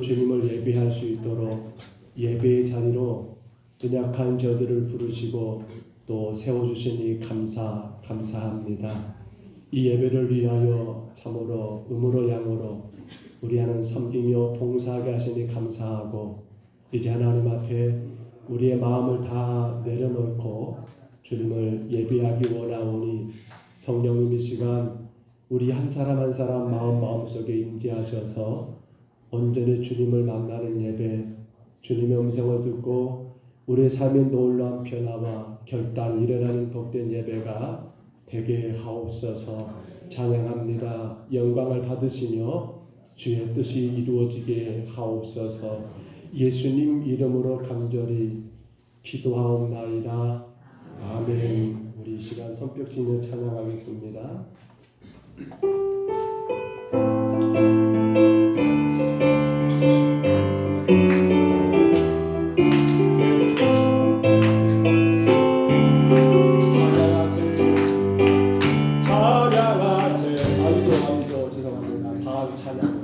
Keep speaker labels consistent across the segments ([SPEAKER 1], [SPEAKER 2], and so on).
[SPEAKER 1] 주님을 예배할 수 있도록 예배의 자리로 연약한 저들을 부르시고 또 세워주시니 감사합니다. 이 예배를 위하여 참으로 음으로 양으로 우리 하나님 섬기며 봉사하게 하시니 감사하고, 이제 하나님 앞에 우리의 마음을 다 내려놓고 주님을 예배하기 원하오니 성령님 이 시간 우리 한 사람 한 사람 마음속에 임재하셔서 온전히 주님을 만나는 예배, 주님의 음성을 듣고 우리의 삶의 놀라운 변화와 결단이 일어나는 복된 예배가 되게 하옵소서. 찬양합니다. 영광을 받으시며 주의 뜻이 이루어지게 하옵소서. 예수님 이름으로 간절히 기도하옵나이다. 아멘. 우리 이 시간 손뼉 치며 찬양하겠습니다.
[SPEAKER 2] 찬양해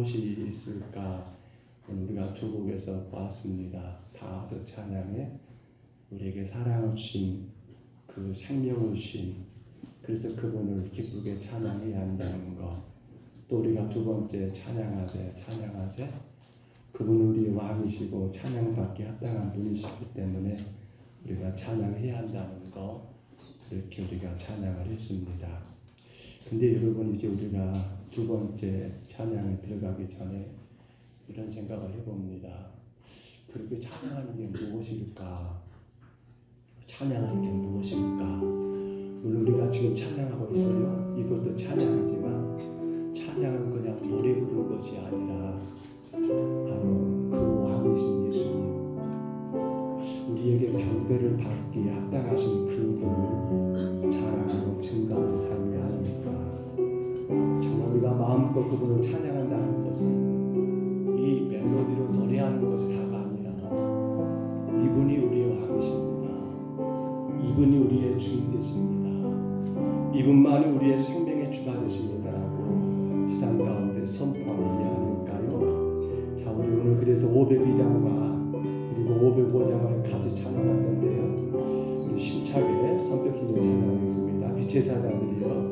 [SPEAKER 1] 무엇이 있을까? 우리가 두 곡에서 보았습니다. 다 와서 찬양해. 우리에게 사랑을 주신 그 생명을 주신, 그래서 그분을 기쁘게 찬양해야 한다는 것. 또 우리가 두 번째 찬양하세. 그분은 우리 왕이시고 찬양받기 합당한 분이시기 때문에 우리가 찬양해야 한다는 것. 이렇게 우리가 찬양을 했습니다. 근데 여러분, 이제 우리가 두 번째 찬양에 들어가기 전에 이런 생각을 해봅니다. 그렇게 찬양하는 게 무엇일까? 찬양하는 게 무엇일까? 물론 우리가 지금 찬양하고 있어요. 이것도 찬양이지만 찬양은 그냥 노래 부르는 것이 아니라 바로 그 왕이신 예수님, 우리에게 경배를 받기에 합당하신 그분을 자랑하고 증거하는 삶이 아닙니까? 정말 우리가 마음껏 그분을 찬양한다는 것은 이 멜로디로 노래하는 것이 다가 아니라 이분이 우리의 왕이십니다. 이분이 우리의 주인 되십니다. 이분만이 우리의 생명의 주가 되십니다라고 세상 가운데 선포하는 게 아닐까요? 자, 우리 오늘 그래서 502장과 그리고 505장을 같이 찬양할 건데요. 우리 힘차게 성격 있는 찬양하겠습니다. 빛의 사자들이여.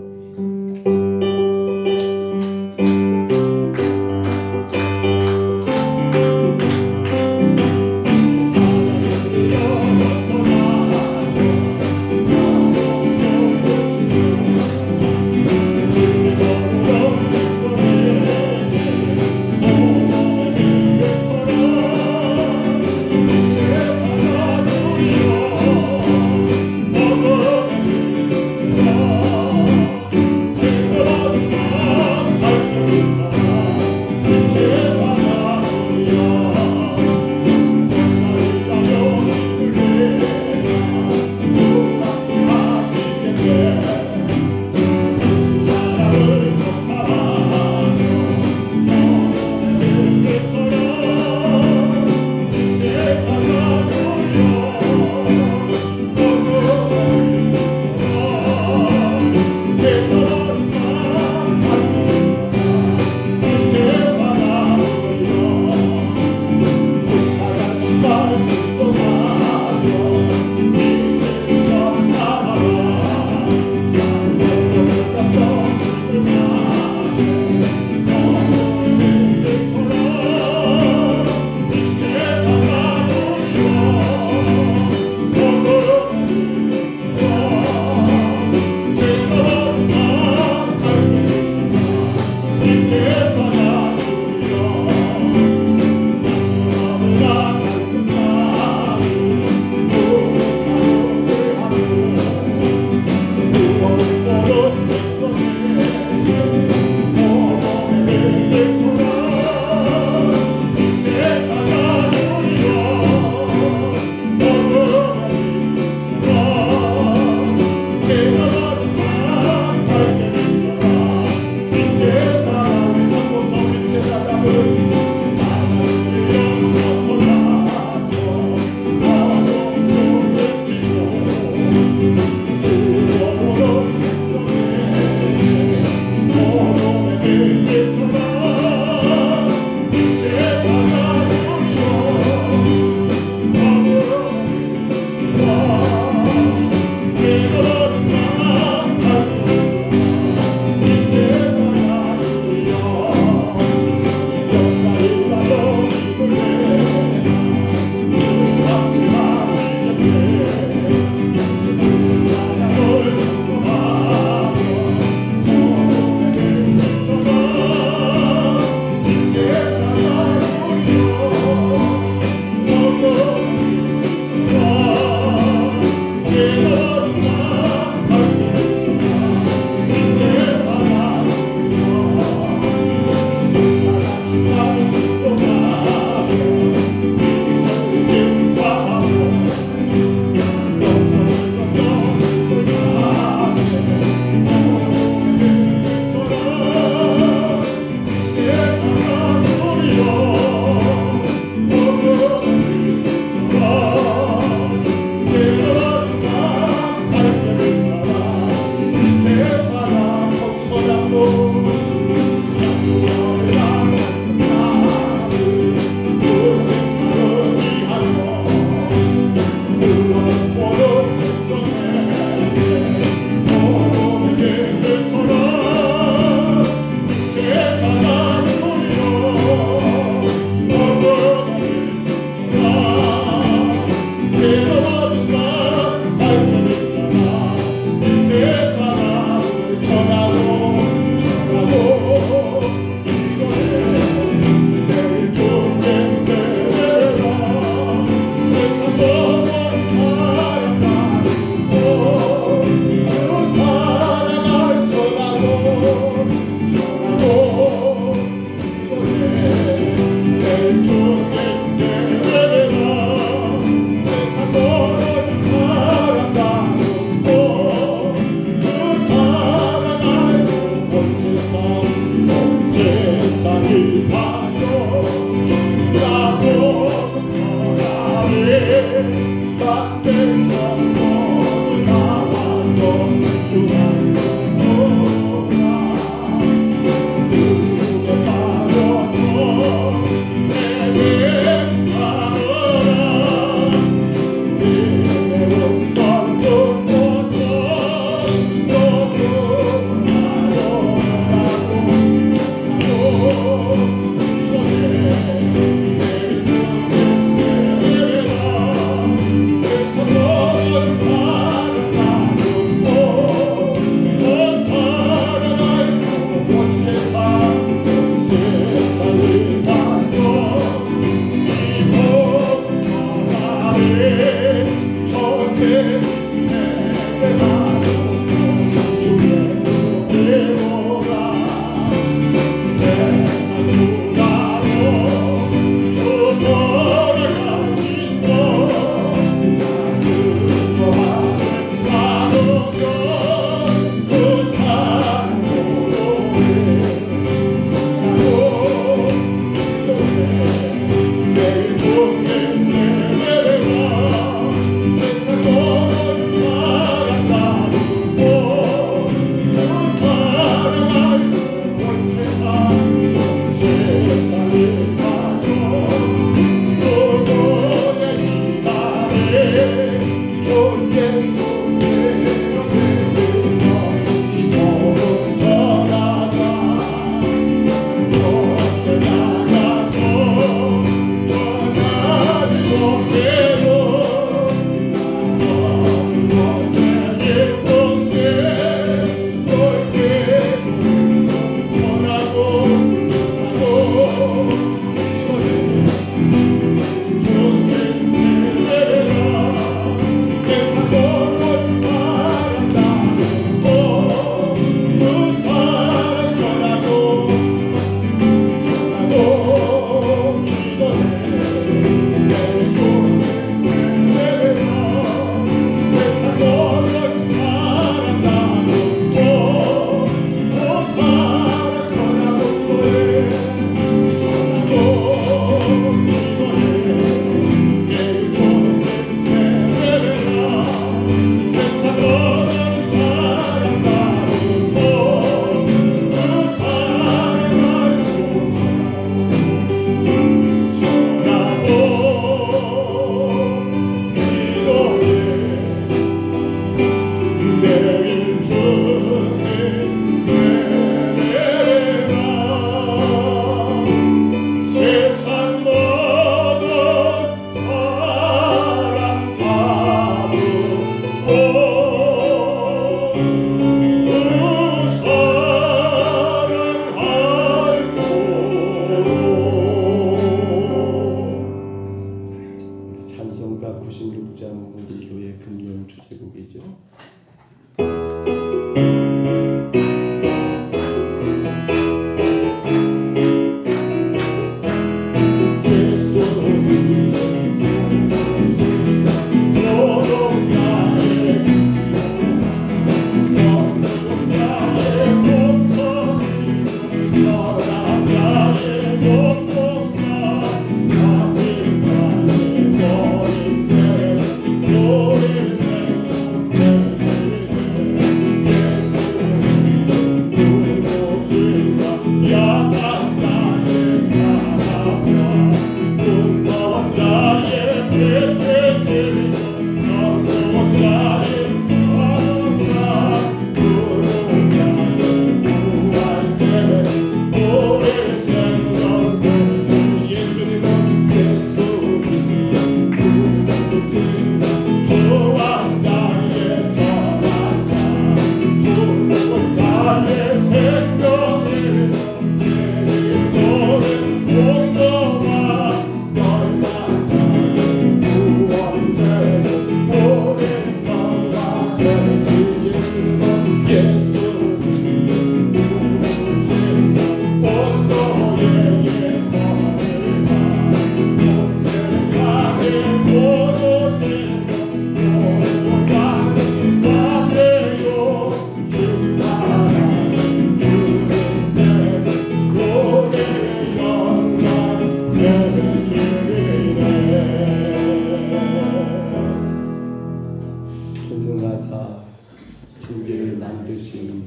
[SPEAKER 1] 만드신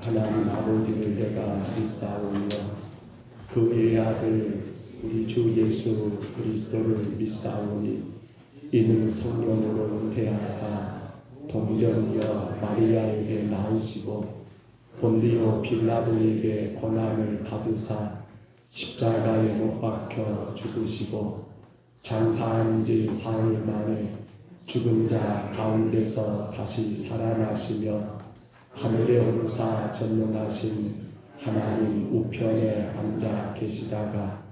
[SPEAKER 1] 하나님 아버지를 내가 믿사오며 그의 아들 우리 주 예수 그리스도를 믿사오니 이는 성령으로 잉태하사 동정녀 마리아에게 나오시고 본디오 빌라도에게 고난을 받으사 십자가에 못 박혀 죽으시고 장사한 지 사흘 만에 죽은 자 가운데서 다시 살아나시며 하늘에 오르사 전능하신 하나님 우편에 앉아 계시다가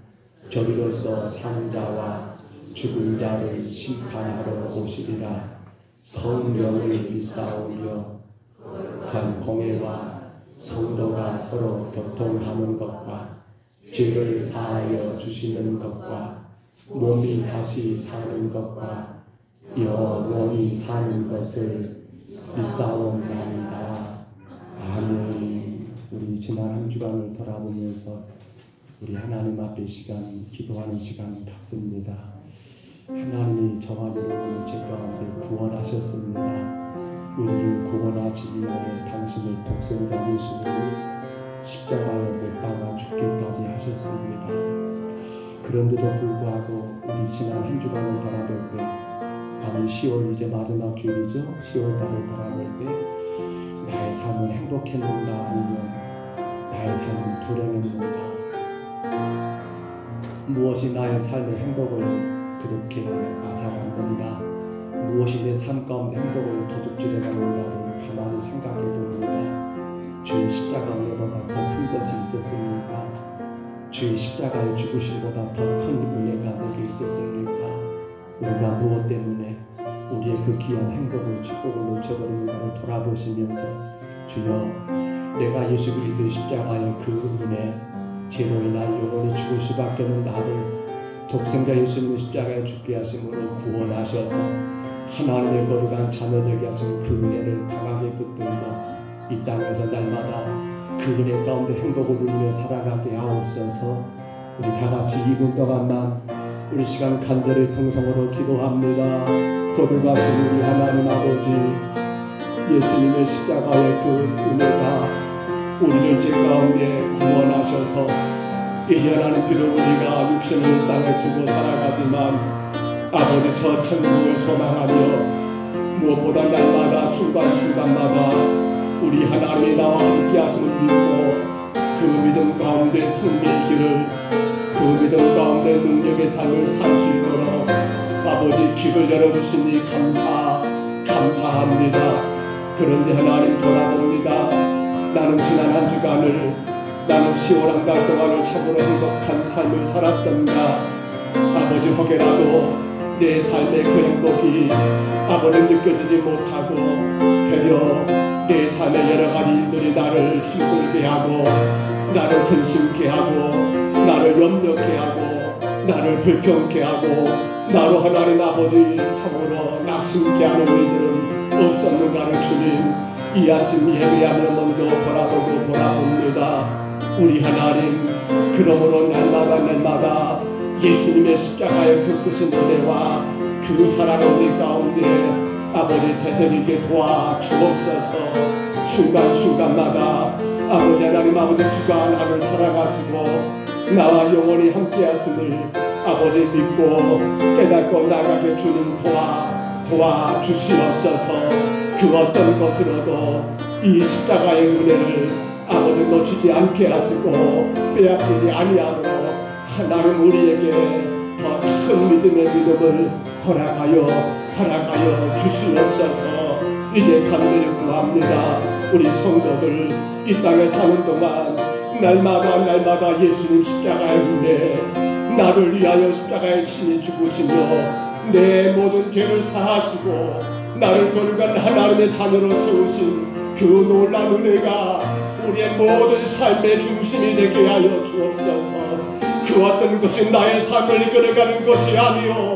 [SPEAKER 1] 저리로서 사는 자와 죽은 자를 심판하러 오시리라. 성령을 믿사오며 거룩한 공회와 성도가 서로 교통하는 것과 죄를 사하여 주시는 것과 몸이 다시 사는 것과 영원히 사는 것을 믿사옵나이다. 아멘. 우리 지난 한 주간을 돌아보면서 우리 하나님 앞에 시간, 기도하는 시간 갖습니다. 하나님이 저와 여러분을 죄 가운데 구원하셨습니다. 우리를 구원하시기 위하여 당신의 독생자 예수님을 십자가에 못 박아 죽기까지 하셨습니다. 그런데도 불구하고 우리 지난 한 주간을 바라볼 때, 아니 10월 이제 마지막 주일이죠. 10월달을 바라볼 때 나의 삶은 행복했는가 아니면 나의 삶은 불행했는가, 무엇이 나의 삶의 행복을 그렇게 앗아갔는가, 무엇이 내 삶 가운데 행복을 도둑질해갔는가를 가만히 생각해 봅니다. 주의 십자가 은혜보다 더 큰 것이 있었습니까? 주의 십자가의 죽으심보다 더 큰 은혜가 내게 있었습니까? 우리가 무엇 때문에 우리의 그 귀한 행복을, 축복을 놓쳐버리는가를 돌아보시면서 주여, 내가 예수 그리스도의 십자가의 그 은혜, 죄로 인하여 영원히 죽을 수밖에 없는 나를 독생자 예수님의 십자가에 죽게 하심으로 구원하셔서 하나님의 거룩한 자녀되게 하신 그 은혜를 강하게 붙들고 이 땅에서 날마다 그 은혜 가운데 행복을 누리며 살아가게 하옵소서. 우리 다같이 2분 동안만 우리 시간 간절히 통성으로 기도합니다. 거룩하신 우리 하나님 아버지, 예수님의 십자가의 그 은혜가 우리를 죄 가운데 구원하셔서 이제 하나님 비록 우리가 육신을 땅에 두고 살아가지만 아버지 저 천국을 소망하며 무엇보다 날마다 순간순간마다 우리 하나님이 나와 함께 하심을 믿고 그 믿음 가운데 승리의 길을, 그 믿음 가운데 능력의 삶을 살 수 있도록 아버지 길을 열어주시니 감사합니다. 그런데 하나님 돌아봅니다. 나는 지난 한 주간을, 나는 10월 한 달 동안을 참으로 행복한 삶을 살았던가. 아버지 혹여라도 내 삶의 그 행복이 아버지 느껴지지 못하고 되려 내 삶의 여러 가지 일들이 나를 힘들게 하고 나를 근심케 하고 나를 염려케 하고 나를 불평케 하고 나로 하나님 아버지 참으로 낙심케 하는 일들은 없었는가를 주님 이 아침 예배하며 먼저 돌아봅니다. 우리 하나님, 그러므로 날마다 예수님의 십자가의 그 크신 은혜와 그 사랑을 우리 가운데 아버지 되새기게 도와주옵소서. 순간순간마다 아버지 하나님 아버지 주가 나를 살아가시고 나와 영원히 함께하심을 아버지 믿고 깨닫고 나가게 주님 도와주시옵소서. 그 어떤 것으로도 이 십자가의 은혜를 아버지 놓치지 않게 하시고 빼앗기지 아니하도록 하나님 우리에게 더 큰 믿음의 믿음을 허락하여 주시옵소서. 이제 간절히 구합니다. 우리 성도들 이 땅에 사는 동안 날마다 예수님 십자가의 은혜, 나를 위하여 십자가에 친히 죽으시며 내 모든 죄를 사하시고 나를 거룩한 하나님의 자녀로 세우신 그 놀라운 은혜가 우리의 모든 삶의 중심이 되게 하여 주옵소서. 그 어떤 것이 나의 삶을 이끌어가는 것이 아니요,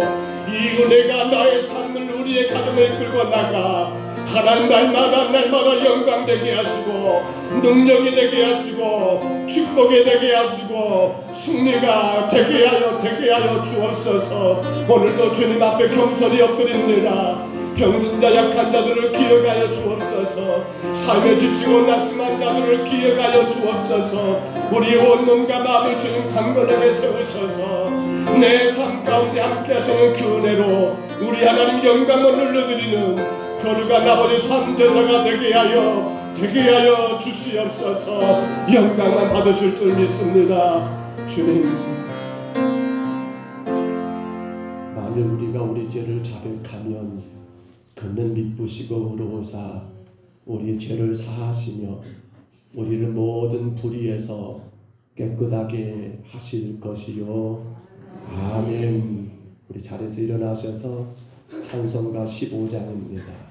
[SPEAKER 1] 이 은혜가 나의 삶을 우리의 가정을 이끌고 나가 하나님 날마다 영광 되게 하시고 능력이 되게 하시고 축복이 되게 하시고 승리가 되게 하여 주옵소서. 오늘도 주님 앞에 겸손히 엎드립니다. 병든 자 약한 자들을 기억하여 주옵소서. 삶에 지치고 낙심한 자들을 기억하여 주옵소서. 우리 온몸과 마음을 주님 강건하게 세우셔서 내 삶 가운데 함께 하시는 그 은혜로 우리 하나님 영광을 눌러드리는 거룩한 아버지 삼제사가 되게 하여 주시옵소서. 영광만 받으실 줄 믿습니다. 주님, 만일 우리가 우리 죄를 자백하면 그는 미쁘시고 의로우사 우리 죄를 사하시며 우리를 모든 불의에서 깨끗하게 하실 것이요. 아멘. 우리 자리에서 일어나셔서 찬송가 15장입니다.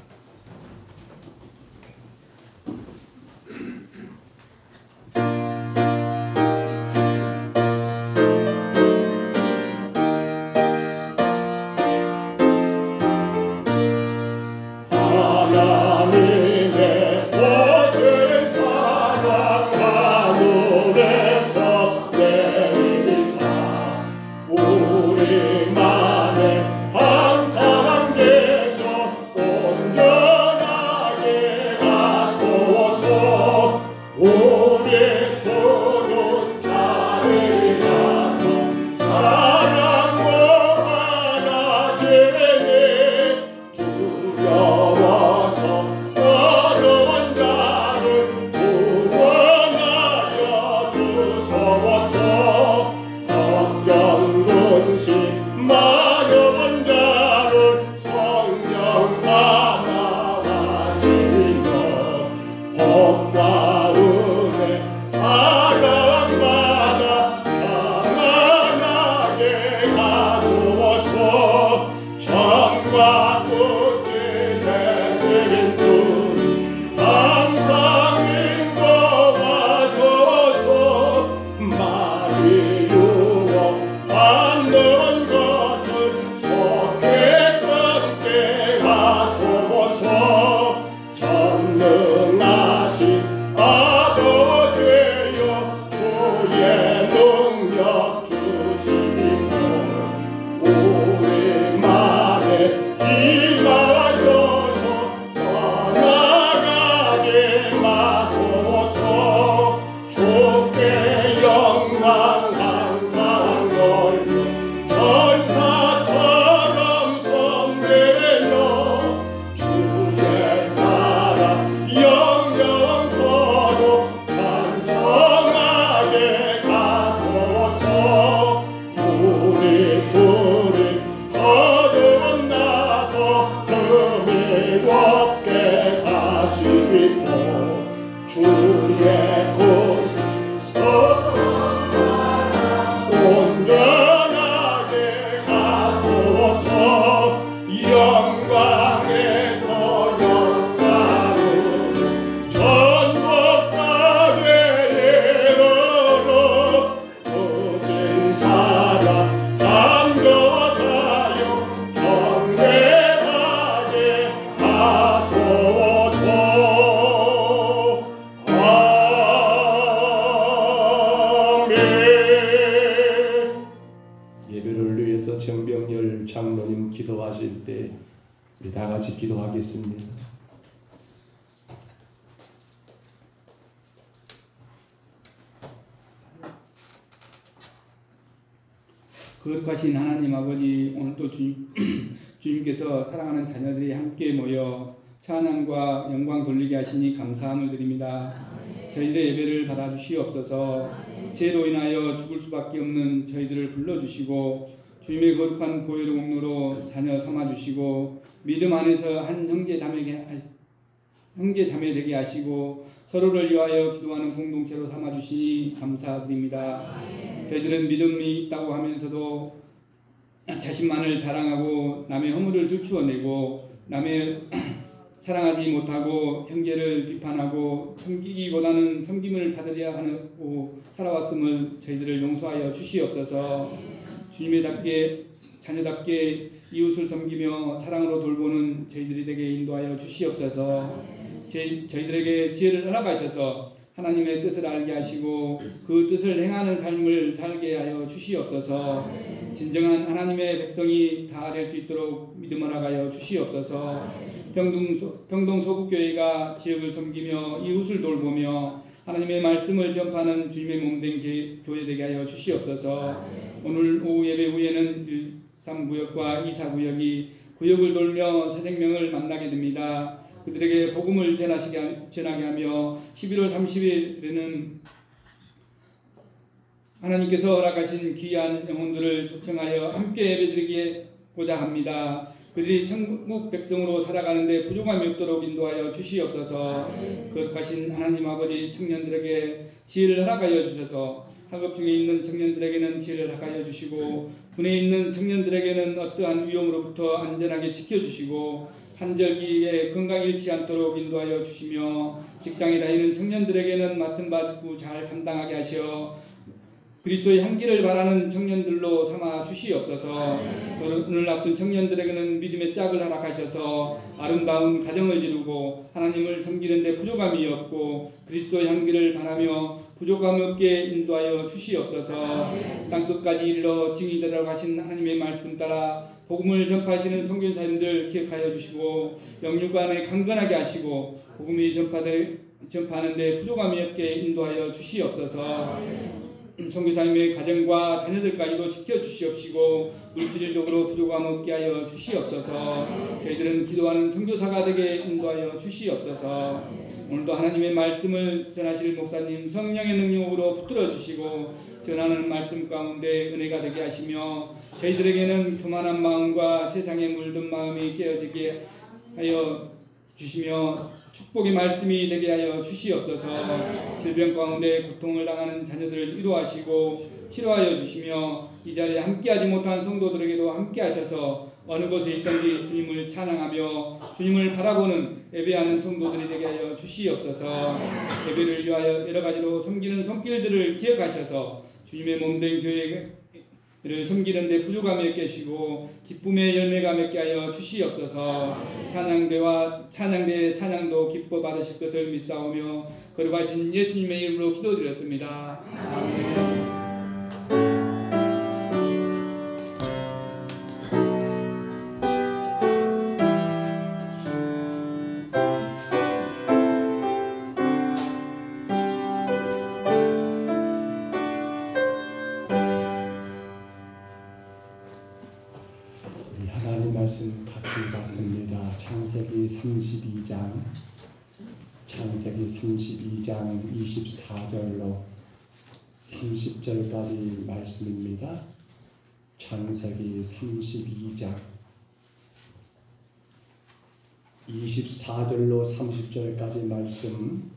[SPEAKER 1] 장로님 기도하실 때 우리 다 같이 기도하겠습니다.
[SPEAKER 2] 거룩하신 하나님 아버지, 오늘도 주님께서 사랑하는 자녀들이 함께 모여 찬양과 영광 돌리게 하시니 감사함을 드립니다. 저희들의 예배를 받아주시옵소서. 죄로 인하여 죽을 수밖에 없는 저희들을 불러주시고 주님의 거룩한 보혈의 공로로 자녀 삼아주시고 믿음 안에서 한 형제 자매 되게 하시고 서로를 위하여 기도하는 공동체로 삼아주시니 감사드립니다. 저희들은 믿음이 있다고 하면서도 자신만을 자랑하고 남의 허물을 들추어내고 남의 사랑하지 못하고 형제를 비판하고 섬기기보다는 섬김을 받으려 하고 살아왔음을 저희들을 용서하여 주시옵소서. 주님의답게 자녀답게 이웃을 섬기며 사랑으로 돌보는 저희들이 되게 인도하여 주시옵소서. 저희들에게 지혜를 허락하셔서 하나님의 뜻을 알게 하시고 그 뜻을 행하는 삶을 살게 하여 주시옵소서. 진정한 하나님의 백성이 다 될 수 있도록 믿음을 하여 주시옵소서. 평동 소국교회가 지역을 섬기며 이웃을 돌보며 하나님의 말씀을 전파하는 주님의 몸된 교회 되게 하여 주시옵소서. 오늘 오후 예배 후에는 13구역과 24구역이 구역을 돌며 새 생명을 만나게 됩니다. 그들에게 복음을 전하게 하며 11월 30일에는 하나님께서 허락하신 귀한 영혼들을 초청하여 함께 예배드리고자 합니다. 그들이 천국 백성으로 살아가는데 부족함이 없도록 인도하여 주시옵소서. 거룩하신 하나님 아버지, 청년들에게 지혜를 허락하여 주셔서 학업 중에 있는 청년들에게는 지혜를 허락하여 주시고 군에 있는 청년들에게는 어떠한 위험으로부터 안전하게 지켜주시고 한절기에 건강 잃지 않도록 인도하여 주시며 직장에 다니는 청년들에게는 맡은 바 직무 잘 감당하게 하시어 그리스도의 향기를 바라는 청년들로 삼아 주시옵소서. 오늘 앞둔 청년들에게는 믿음의 짝을 허락하셔서 아름다운 가정을 이루고 하나님을 섬기는 데 부족함이 없고 그리스도의 향기를 바라며 부족함 없게 인도하여 주시옵소서. 땅끝까지 이르러 증인이 되라고 하신 하나님의 말씀 따라 복음을 전파하시는 선교사님들 기억하여 주시고 영육간에 강건하게 하시고 복음이 전파하는 데 부족함이 없게 인도하여 주시옵소서. 선교사님의 가정과 자녀들까지도 지켜주시옵시고 물질적으로 부족함 없게 하여 주시옵소서. 저희들은 기도하는 선교사가 되게 인도하여 주시옵소서. 오늘도 하나님의 말씀을 전하실 목사님 성령의 능력으로 붙들어 주시고 전하는 말씀 가운데 은혜가 되게 하시며 저희들에게는 교만한 마음과 세상에 물든 마음이 깨어지게 하여 주시며 축복의 말씀이 되게 하여 주시옵소서. 질병 가운데 고통을 당하는 자녀들을 위로하시고 치료하여 주시며 이 자리에 함께하지 못한 성도들에게도 함께하셔서 어느 곳에 있든지 주님을 찬양하며 주님을 바라보는 예배하는 성도들이 되게 하여 주시옵소서. 예배를 위하여 여러 가지로 섬기는 손길들을 기억하셔서 주님의 몸된 교회를 섬기는 데 부족함이 없게 하시고 기쁨의 열매가 맺게 하여 주시옵소서. 찬양대의 찬양도 기뻐 받으실 것을 믿사오며 거룩하신 예수님의 이름으로 기도드렸습니다. 아멘.
[SPEAKER 1] 말씀 같이 봤습니다. 창세기 32장 24절로 30절까지 말씀입니다. 창세기 32장 24절로 30절까지 말씀.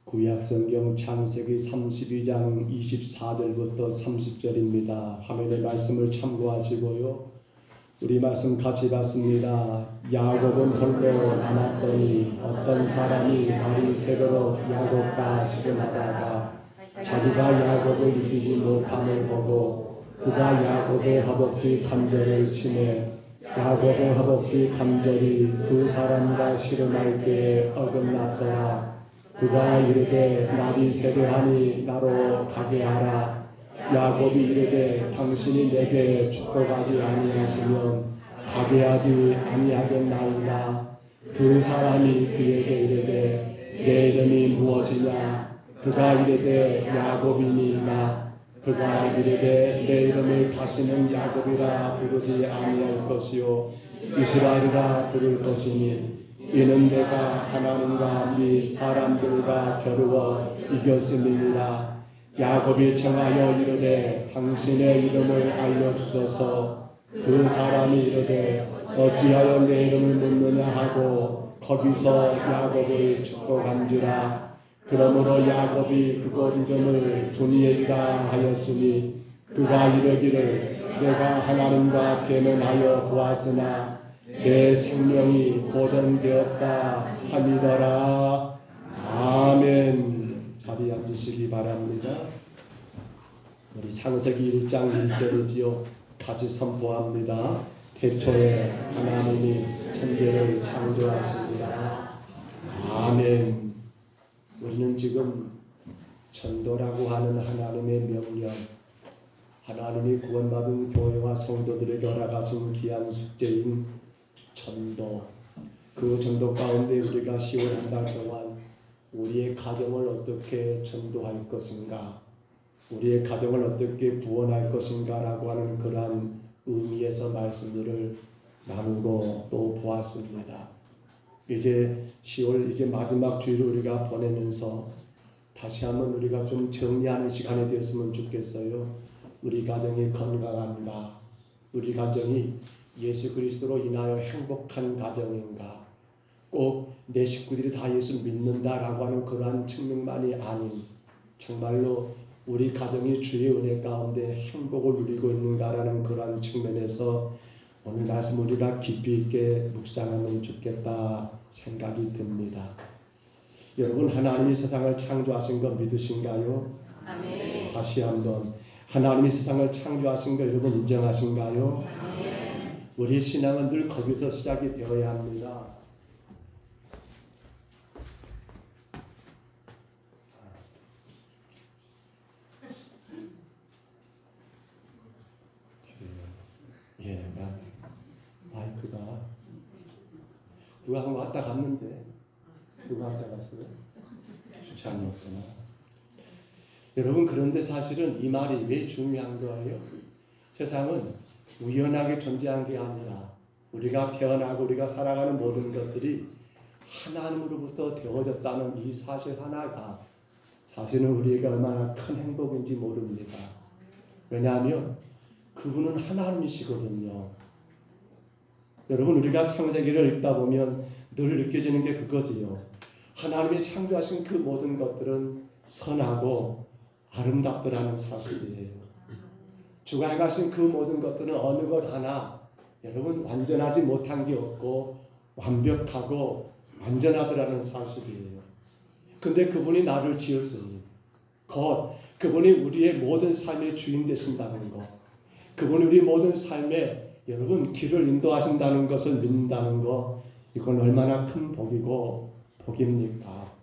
[SPEAKER 1] 구약성경 창세기 32장 24절부터 30절입니다. 화면의 말씀을 참고하시고요. 우리 말씀 같이 봤습니다. 야곱은 홀로 남았더니 어떤 사람이 발이 새도록 야곱과 씨름하다가 자기가 야곱을 이기지 못함을 보고 그가 야곱의 허벅지 관절을 치매 야곱의 허벅지 관절이 두 사람과 씨름할 때에 어긋났더라. 그가 이르되 날이 새되하니 나로 가게 하라. 야곱이 이르되 당신이 내게 축복하지 아니하시면 가게 하지 아니하겠나이다. 그 사람이 그에게 이르되 내 이름이 무엇이냐. 그가 이르되 야곱이니이다. 그가 이르되 내 이름을 다시는 야곱이라 부르지 아니할 것이요 이스라엘이라 부를 것이니 이는 내가 하나님과 이 사람들과 겨루어 이겼음이니라. 야곱이 청하여 이르되 당신의 이름을 알려주소서. 그 사람이 이르되 어찌하여 내 이름을 묻느냐 하고 거기서 야곱을 축복한지라. 그러므로 야곱이 그곳 이름을 분이엘이라 하였으니 그가 이르기를 내가 하나님과 계면하여 보았으나 내 생명이 보존되었다 하니더라. 아멘. 자리에 앉으시기 바랍니다. 우리 창세기 1장 1절이지요. 같이 선포합니다. 태초에 하나님이 천지를 창조하십니다. 아멘. 우리는 지금 전도라고 하는 하나님의 명령, 하나님이 구원받은 교회와 성도들에게 허락하신 귀한 숙제인 전도, 그 전도 가운데 우리가 10월 한 달 동안 우리의 가정을 어떻게 전도할 것인가, 우리의 가정을 어떻게 구원할 것인가 라고 하는 그러한 의미에서 말씀들을 나누고 또 보았습니다. 이제 10월 이제 마지막 주일을 우리가 보내면서 다시 한번 우리가 좀 정리하는 시간이 되었으면 좋겠어요. 우리 가정이 건강한가? 우리 가정이 예수 그리스도로 인하여 행복한 가정인가? 꼭 내 식구들이 다 예수 믿는다라고 하는 그러한 측면만이 아닌 정말로 우리 가정이 주의 은혜 가운데 행복을 누리고 있는가라는 그러한 측면에서 오늘 말씀 우리가 깊이 있게 묵상하면 좋겠다 생각이 듭니다. 여러분, 하나님이 세상을 창조하신 거 믿으신가요?
[SPEAKER 3] 아멘.
[SPEAKER 1] 다시 한번, 하나님이 세상을 창조하신 거 여러분 인정하신가요?
[SPEAKER 3] 아멘.
[SPEAKER 1] 우리 신앙은 늘 거기서 시작이 되어야 합니다. 예, 마이크가 누가 한번 왔다 갔는데 누가 왔다 갔어요? 주차장이었구나. 여러분, 그런데 사실은 이 말이 왜 중요한 거예요? 세상은 우연하게 존재한 게 아니라 우리가 태어나고 우리가 살아가는 모든 것들이 하나님으로부터 되어졌다는 이 사실 하나가 사실은 우리에게 얼마나 큰 행복인지 모릅니다. 왜냐하면 그분은 하나님이시거든요. 여러분, 우리가 창세기를 읽다 보면 늘 느껴지는 게 그거지요. 하나님이 창조하신 그 모든 것들은 선하고 아름답더라는 사실이에요. 주가 행하신 그 모든 것들은 어느 것 하나 여러분 완전하지 못한 게 없고 완벽하고 완전하더라는 사실이에요. 근데 그분이 나를 지었으니 곧 그분이 우리의 모든 삶의 주인 되신다는 것, 그분이 우리 모든 삶에 여러분 길을 인도하신다는 것을 믿는다는 것, 이건 얼마나 큰 복이고 복입니까?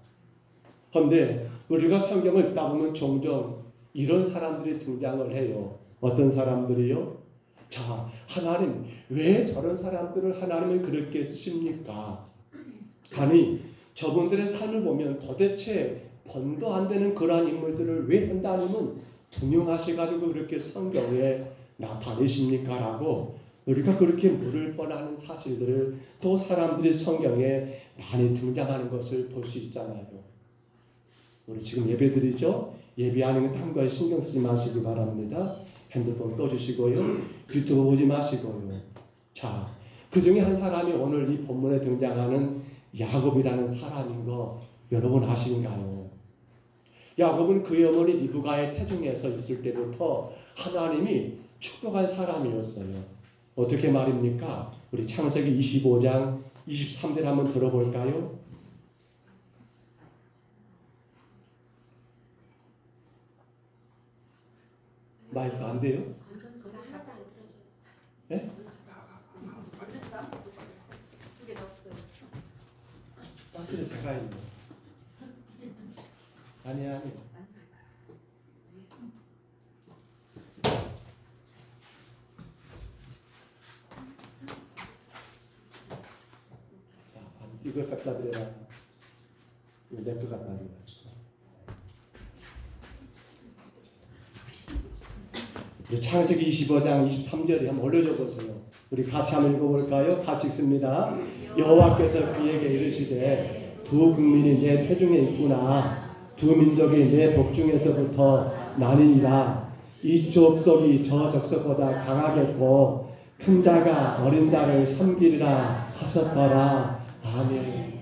[SPEAKER 1] 그런데 우리가 성경을 읽다 보면 종종 이런 사람들이 등장을 해요. 어떤 사람들이요? 자, 하나님 왜 저런 사람들을 하나님은 그렇게 쓰십니까? 아니, 저분들의 삶을 보면 도대체 번도 안 되는 그러한 인물들을 왜 하나님은 등용하셔가지고 그렇게 성경에 나타내십니까? 라고 우리가 그렇게 물을 뻔하는 사실들을 또 사람들이 성경에 많이 등장하는 것을 볼 수 있잖아요. 우리 지금 예배드리죠? 예배하는 거 딴 거에 신경 쓰지 마시기 바랍니다. 핸드폰 꺼주시고요. 유튜브 보지 마시고요. 자, 그 중에 한 사람이 오늘 이 본문에 등장하는 야곱이라는 사람인 거 여러분 아신가요? 야곱은 그의 어머니 리브가의 태중에서 있을 때부터 하나님이 축복한 사람이었어요. 어떻게 말입니까? 우리 창세기 25장 23절 한번 들어볼까요? 마이크 안 돼요? 네? 배터리 배가 있네. 아니야. 이거 갖다 드려라. 이거 내 거 갖다 드려라. 우리 창세기 25장 23절에 한번 올려줘 보세요. 우리 같이 한번 읽어볼까요? 같이 읽습니다. 여호와께서 그에게 이르시되 두 국민이 내 태중에 있구나. 두 민족이 내 복중에서부터 나뉘니라. 이 족속이 저 족속보다 강하겠고 큰 자가 어린 자를 섬기리라 하셨더라. 아멘.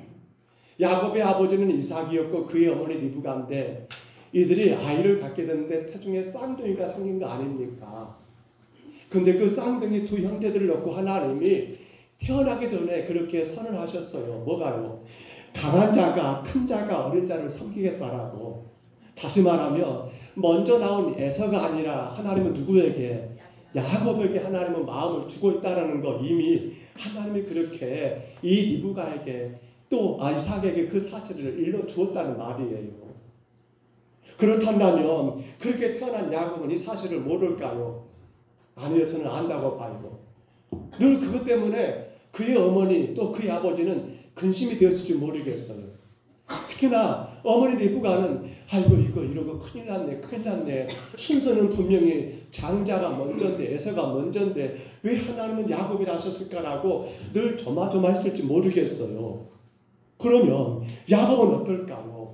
[SPEAKER 1] 야곱의 아버지는 이삭이었고 그의 어머니 리브가인데 이들이 아이를 갖게 됐는데 태중에 쌍둥이가 생긴 거 아닙니까? 근데 그 쌍둥이 두 형제들을 놓고 하나님이 태어나기 전에 그렇게 선언하셨어요. 뭐가요? 강한 자가 큰 자가 어린 자를 섬기겠다라고. 다시 말하면 먼저 나온 에서가 아니라 하나님은 누구에게? 야곱에게 하나님은 마음을 주고 있다는 거 이미 하나님이 그렇게 이 리브가에게 또 이삭에게 그 사실을 일러주었다는 말이에요. 그렇다면 그렇게 태어난 야곱은 이 사실을 모를까요? 아니요, 저는 안다고 봐요. 늘 그것 때문에 그의 어머니 또 그의 아버지는 근심이 되었을지 모르겠어요. 특히나 어머니 리브가는 아이고 이거 이러고 큰일 났네. 순서는 분명히 장자가 먼저인데 에서가 먼저인데 왜 하나님은 야곱이라 하셨을까라고 늘 조마조마했을지 모르겠어요. 그러면 야곱은 어떨까요?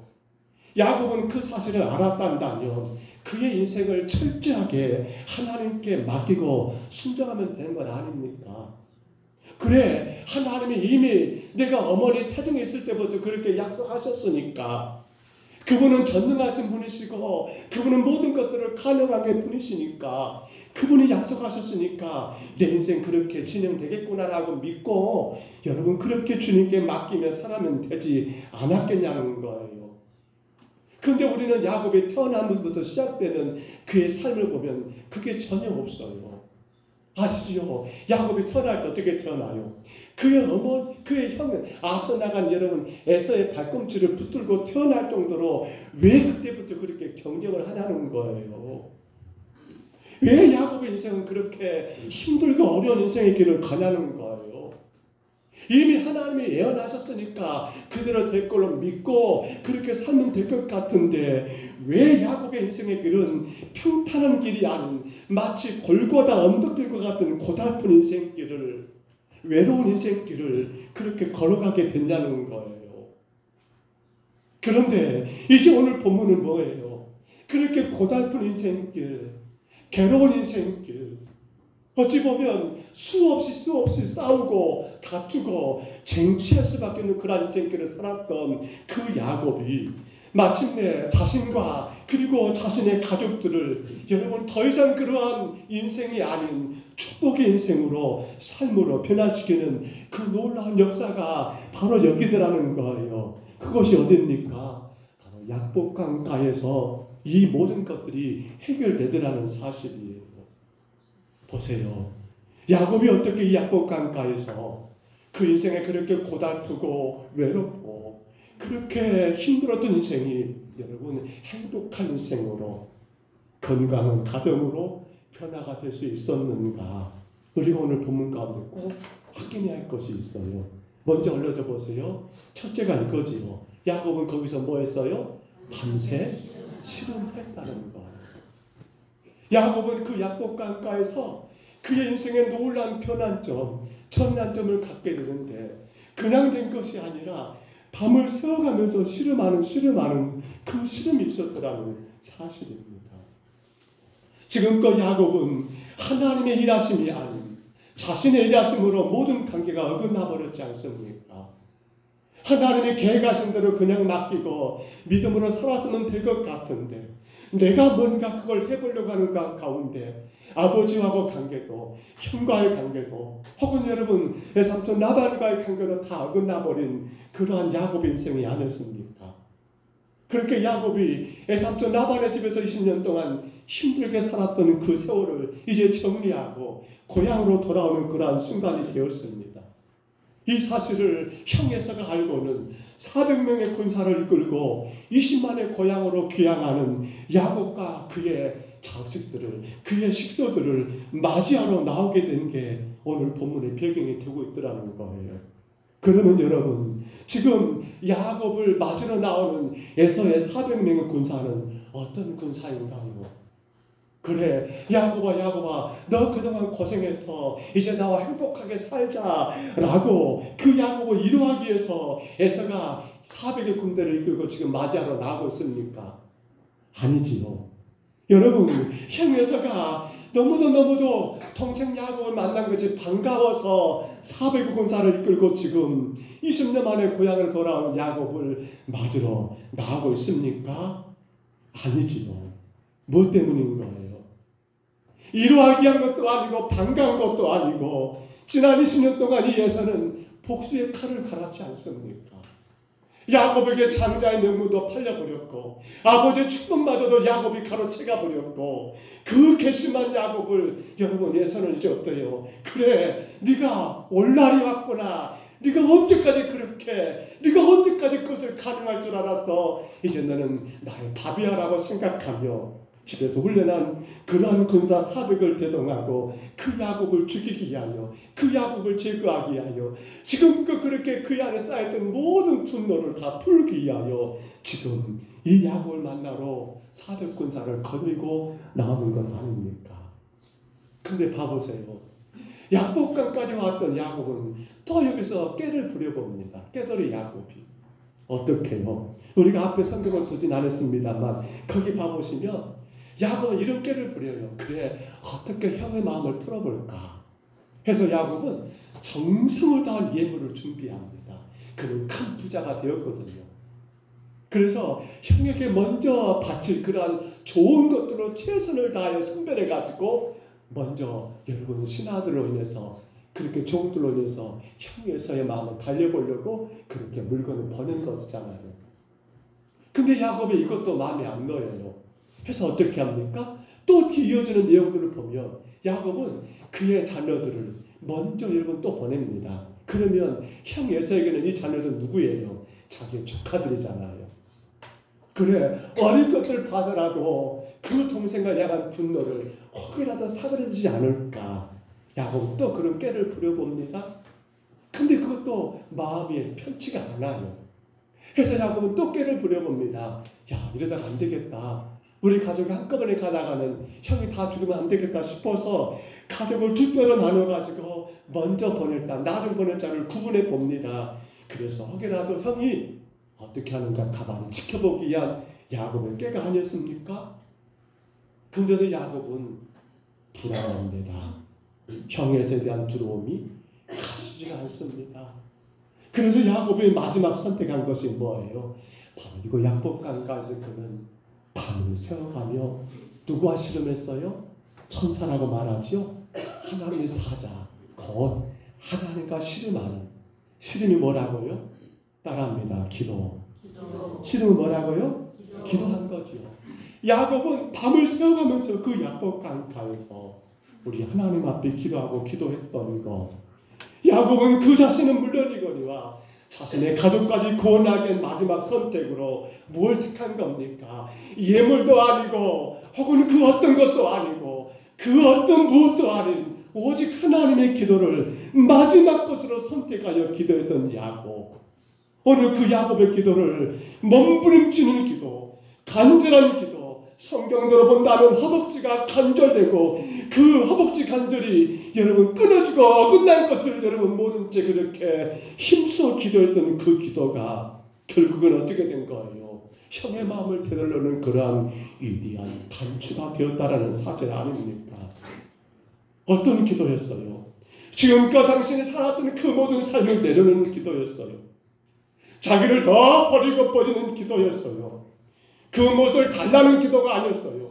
[SPEAKER 1] 야곱은 그 사실을 알았단다면 그의 인생을 철저하게 하나님께 맡기고 순종하면 되는 건 아닙니까? 그래, 하나님이 이미 내가 어머니 태중에 있을 때부터 그렇게 약속하셨으니까 그분은 전능하신 분이시고 그분은 모든 것들을 가능하게 분이시니까 그분이 약속하셨으니까 내 인생 그렇게 진행되겠구나라고 믿고 여러분 그렇게 주님께 맡기며 살아면 되지 않았겠냐는 거예요. 그런데 우리는 야곱이 태어나면부터 시작되는 그의 삶을 보면 그게 전혀 없어요. 아시죠? 야곱이 태어날 때 어떻게 태어나요? 그의 형은 앞서 나간 여러분 에서의 발꿈치를 붙들고 태어날 정도로 왜 그때부터 그렇게 경쟁을 하냐는 거예요. 왜 야곱의 인생은 그렇게 힘들고 어려운 인생의 길을 가냐는 거예요. 이미 하나님이 예언하셨으니까 그대로 될 걸로 믿고 그렇게 살면 될 것 같은데 왜 야곱의 인생의 길은 평탄한 길이 아닌 마치 골고다 언덕길과 같은 고달픈 인생길을 외로운 인생길을 그렇게 걸어가게 됐냐는 거예요. 그런데 이제 오늘 본문은 뭐예요? 그렇게 고달픈 인생길, 괴로운 인생길, 어찌 보면 수없이 싸우고 다투고 쟁취할 수밖에 없는 그런 인생길을 살았던 그 야곱이 마침내 자신과 그리고 자신의 가족들을 여러분 더 이상 그러한 인생이 아닌 축복의 인생으로 삶으로 변화시키는 그 놀라운 역사가 바로 여기더라는 거예요. 그것이 어딥니까? 바로 약복강가에서 이 모든 것들이 해결되더라는 사실이에요. 보세요. 야곱이 어떻게 이 약복강가에서 그 인생에 그렇게 고달프고 외롭고 그렇게 힘들었던 인생이 여러분 행복한 인생으로 건강한 가정으로 변화가 될 수 있었는가? 우리가 오늘 본문 가운데 꼭 확인해야 할 것이 있어요. 먼저 올려줘 보세요. 첫째가 이거지요. 야곱은 거기서 뭐 했어요? 밤새 실험했다는 거예요. 야곱은 그 약복강가에서 그의 인생의 놀라운 변환점, 전환점을 갖게 되는데 그냥 된 것이 아니라 밤을 새워가면서 실험하는 그 실험이 있었더라는 사실입니다. 지금껏 야곱은 하나님의 일하심이 아닌 자신의 일하심으로 모든 관계가 어긋나 버렸지 않습니까? 하나님의 계획하신 대로 그냥 맡기고 믿음으로 살았으면 될 것 같은데 내가 뭔가 그걸 해보려고 하는 가운데 아버지하고 관계도 형과의 관계도 혹은 여러분 삼촌 라반과의 관계도 다 어긋나버린 그러한 야곱의 인생이 아니었습니까? 그렇게 야곱이 삼촌 라반의 집에서 20년 동안 힘들게 살았던 그 세월을 이제 정리하고 고향으로 돌아오는 그러한 순간이 되었습니다. 이 사실을 형 에서가 알고는 400명의 군사를 이끌고 20만의 고향으로 귀향하는 야곱과 그의 자식들을 그의 식소들을 맞이하러 나오게 된 게 오늘 본문의 배경이 되고 있더라는 거예요. 그러면 여러분 지금 야곱을 맞으러 나오는 에서의 400명의 군사는 어떤 군사인가요? 그래 야곱아 너 그동안 고생했어. 이제 나와 행복하게 살자라고 그 야곱을 위로하기 위해서 에서가 400의 군대를 이끌고 지금 맞이하러 나오고 있습니까? 아니지요. 여러분 형 에서가 너무도 동생 야곱을 만난 것이 반가워서 400의 군사를 이끌고 지금 20년 만에 고향을 돌아온 야곱을 맞으러 나오고 있습니까? 아니지요. 뭐 때문인 거예요? 위로하기 위한 것도 아니고 반가운 것도 아니고 지난 20년 동안 이 예서는 복수의 칼을 갈았지 않습니까? 야곱에게 장자의 명분도 팔려버렸고 아버지의 축복마저도 야곱이 가로채가 버렸고 그 괘씸한 야곱을 여러분 예서는 이제 어때요? 그래 네가 올 날이 왔구나. 네가 언제까지 네가 언제까지 그것을 가능할 줄 알았어. 이제 너는 나의 밥이야 라고 생각하며 집에서 훈련한 그러한 군사 400을 대동하고 그 야곱을 죽이기 위하여 그 야곱을 제거하기 위하여 지금껏 그렇게 그 안에 쌓였던 모든 분노를 다 풀기 위하여 지금 이 야곱을 만나러 400군사를 거느리고 나오는 건 아닙니까? 근데 봐보세요. 야복강까지 왔던 야곱은 또 여기서 깨를 부려봅니다. 깨돌이 야곱이 어떻게 해요? 우리가 앞에 성경을 보진 않았습니다만 거기 봐보시면 야곱은 이런 깨를 부려요. 그래 어떻게 형의 마음을 풀어볼까 해서 야곱은 정성을 다한 예물을 준비합니다. 그는 큰 부자가 되었거든요. 그래서 형에게 먼저 바칠 그러한 좋은 것들로 최선을 다하여 선별해가지고 먼저 여러분 신하들로 인해서 그렇게 종들로 인해서 형에서의 마음을 달려보려고 그렇게 물건을 버는 것이잖아요. 근데 야곱이 이것도 마음에 안 넣어요. 해서 어떻게 합니까? 또 이어지는 내용들을 보면 야곱은 그의 자녀들을 먼저 여러분 또 보냅니다. 그러면 형 에서에게는 이 자녀들 누구예요? 자기의 조카들이잖아요. 그래 어릴 것들 봐서라도 그 동생을 향한 분노를 혹이라도 사그라지지 않을까. 야곱 또 그런 깨를 부려봅니다. 근데 그것도 마음이 편치가 않아요. 해서 야곱은 또 깨를 부려봅니다. 야 이러다가 안 되겠다. 우리 가족이 한꺼번에 가다가는 형이 다 죽으면 안 되겠다 싶어서 가족을 두 뼈로 나눠가지고 먼저 보낼 자, 나중 보낼 자를 구분해 봅니다. 그래서 혹여라도 형이 어떻게 하는가 가만히 지켜보기 위한 야곱의 깨가 아니었습니까? 근데도 야곱은 불안합니다. 형에서에 대한 두려움이 가시지가 않습니다. 그래서 야곱이 마지막 선택한 것이 뭐예요? 바로 이거 야복강가에서 그는 밤을 새워가며 누구와 씨름했어요? 천사라고 말하지요. 하나님의 사자, 곧 하나님과 씨름하는. 씨름이 뭐라고요? 따라합니다. 기도. 씨름은 뭐라고요? 기도한 거지요. 야곱은 밤을 새워가면서 그 야복강가에서 우리 하나님 앞에 기도하고 기도했던 것. 야곱은 그 자신은 물론이거니와 자신의 가족까지 구원하기 위한 마지막 선택으로 뭘 택한 겁니까? 예물도 아니고 혹은 그 어떤 것도 아니고 그 어떤 무엇도 아닌 오직 하나님의 기도를 마지막 것으로 선택하여 기도했던 야곱. 오늘 그 야곱의 기도를 몸부림치는 기도, 간절한 기도, 성경대로 본다면 허벅지가 간절되고 그 허벅지 간절이 여러분 끊어지고 어긋난 것을 여러분 모른 채 그렇게 힘써 기도했던 그 기도가 결국은 어떻게 된 거예요? 형의 마음을 되돌려는 그러한 위대한 단추가 되었다라는 사실 아닙니까? 어떤 기도였어요? 지금껏 당신이 살았던 그 모든 삶을 내려놓는 기도였어요. 자기를 더 버리고 버리는 기도였어요. 그 무엇을 달라는 기도가 아니었어요.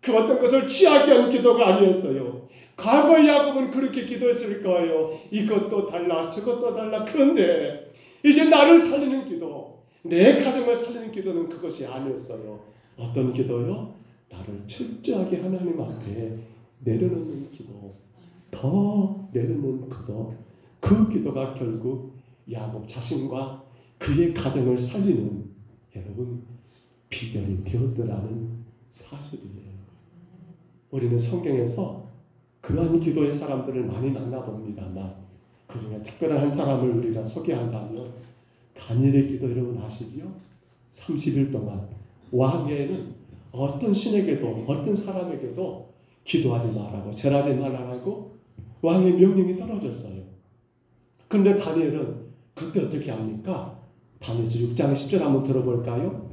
[SPEAKER 1] 그 어떤 것을 취하기 위한 기도가 아니었어요. 과거의 야곱은 그렇게 기도했을 거예요. 이것도 달라 저것도 달라. 그런데 이제 나를 살리는 기도, 내 가정을 살리는 기도는 그것이 아니었어요. 어떤 기도요? 나를 철저하게 하나님 앞에 내려놓는 기도, 더 내려놓는 기도. 그 기도가 결국 야곱 자신과 그의 가정을 살리는 여러분 비결이 되었더라는 사실이에요. 우리는 성경에서 그러한 기도의 사람들을 많이 만나봅니다만 그중에 특별한 한 사람을 우리가 소개한다면 다니엘의 기도 여러분 아시지요? 30일 동안 왕에는 어떤 신에게도 어떤 사람에게도 기도하지 말라고 절하지 말라고 왕의 명령이 떨어졌어요. 그런데 다니엘은 그때 어떻게 합니까? 다니엘서 6장 10절 한번 들어볼까요?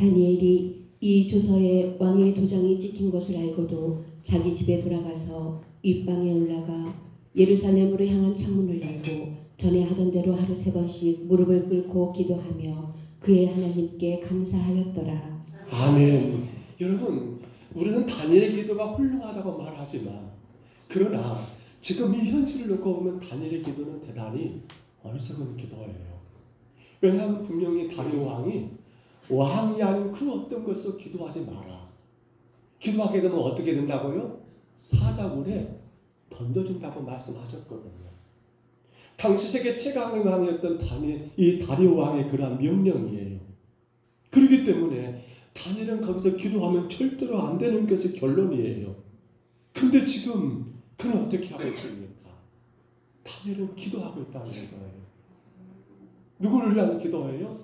[SPEAKER 3] 다니엘이 이 조서에 왕의 도장이 찍힌 것을 알고도 자기 집에 돌아가서 윗방에 올라가 예루살렘으로 향한 창문을 열고 전에 하던 대로 하루 3번씩 무릎을 꿇고 기도하며 그의 하나님께 감사하였더라.
[SPEAKER 1] 아멘. 여러분 우리는 다니엘의 기도가 훌륭하다고 말하지만 그러나 지금 이 현실을 놓고 보면 다니엘의 기도는 대단히 어리석은 기도예요. 왜냐하면 분명히 다리오 왕이 아닌 그 어떤 것을 기도하지 마라. 기도하게 되면 어떻게 된다고요? 사자굴에 던져진다고 말씀하셨거든요. 당시 세계 최강의 왕이었던 이 다리오 왕의 그러한 명령이에요. 그렇기 때문에 다니엘은 거기서 기도하면 절대로 안 되는 것이 결론이에요. 근데 지금 그는 어떻게 하고 있습니까? 다니엘은 기도하고 있다는 거예요. 누구를 위한 기도예요?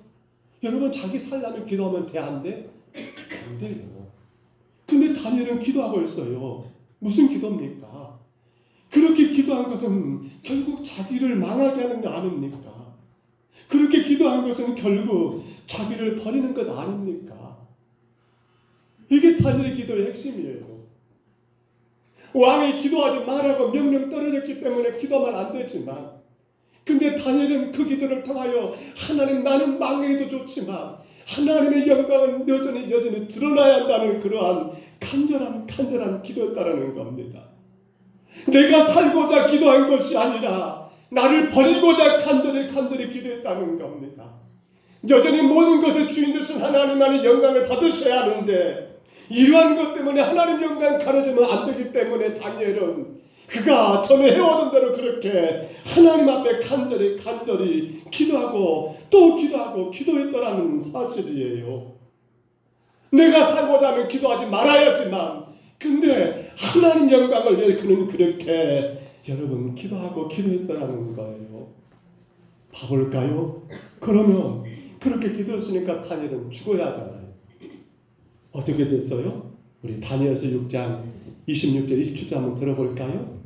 [SPEAKER 1] 여러분 자기 살려면 기도하면 돼? 안 돼? 안 돼요. 근데 다니엘은 기도하고 있어요. 무슨 기도입니까? 그렇게 기도한 것은 결국 자기를 망하게 하는 거 아닙니까? 그렇게 기도한 것은 결국 자기를 버리는 것 아닙니까? 이게 다니엘의 기도의 핵심이에요. 왕이 기도하지 말라고 명령 떨어졌기 때문에 기도하면 안 되지만, 근데 다니엘은 그 기도를 통하여 하나님 나는 망해도 좋지만 하나님의 영광은 여전히 드러나야 한다는 그러한 간절한 기도였다라는 겁니다. 내가 살고자 기도한 것이 아니라 나를 버리고자 간절히 기도했다는 겁니다. 여전히 모든 것의 주인 되신 하나님만이 영광을 받으셔야 하는데 이러한 것 때문에 하나님 영광 가려지면 안 되기 때문에 다니엘은 그가 전에 해오던 대로 그렇게 하나님 앞에 간절히 기도하고 또 기도했더라는 사실이에요. 내가 살고자 하면 기도하지 말아야지만, 근데 하나님 영광을 위해 그는 그렇게 여러분 기도했더라는 거예요. 봐볼까요? 그러면 그렇게 기도했으니까 다니엘은 죽어야 하잖아요. 어떻게 됐어요? 우리 다니엘서 6장 26절 27절 한번 들어볼까요?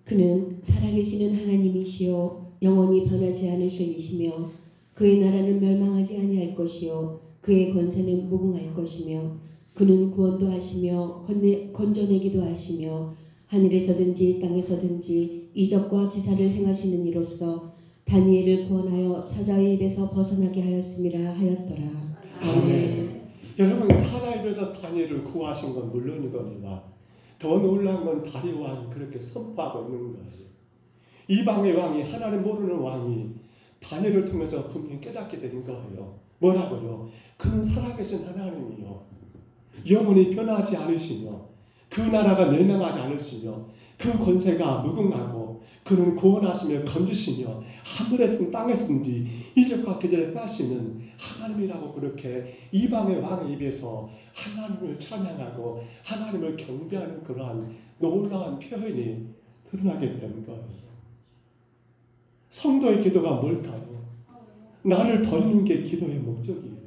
[SPEAKER 3] 그는 살아계시는 하나님이시요 영원히 변하지 않으실 이시며 그의 나라는 멸망하지 아니할 것이요 그의 권세는 무궁할 것이며 그는 구원도 하시며 건져내기도 하시며 하늘에서든지 땅에서든지 이적과 기사를 행하시는 이로써 다니엘을 구원하여 사자의 입에서 벗어나게 하였음이라 하였더라. 아멘.
[SPEAKER 1] 여러분 사자의 입에서 다니엘을 구하신 건 물론이거니와 더 놀라운 건 다리오 왕이 그렇게 선포하고 있는 거예요. 이방의 왕이 하나님 모르는 왕이 다니엘을 통해서 분명히 깨닫게 된 거예요. 뭐라고요? 그는 살아계신 하나님이요 영원히 변하지 않으시며 그 나라가 멸망하지 않으시며 그 권세가 무궁하고 그는 구원하시며 건주시며 하늘에서든 땅에서든지 이적과 기사를 하시는 하나님이라고 그렇게 이방의 왕의 입에서 하나님을 찬양하고 하나님을 경배하는 그러한 놀라운 표현이 드러나게 된 거예요. 성도의 기도가 뭘까요? 나를 버리는 게 기도의 목적이에요.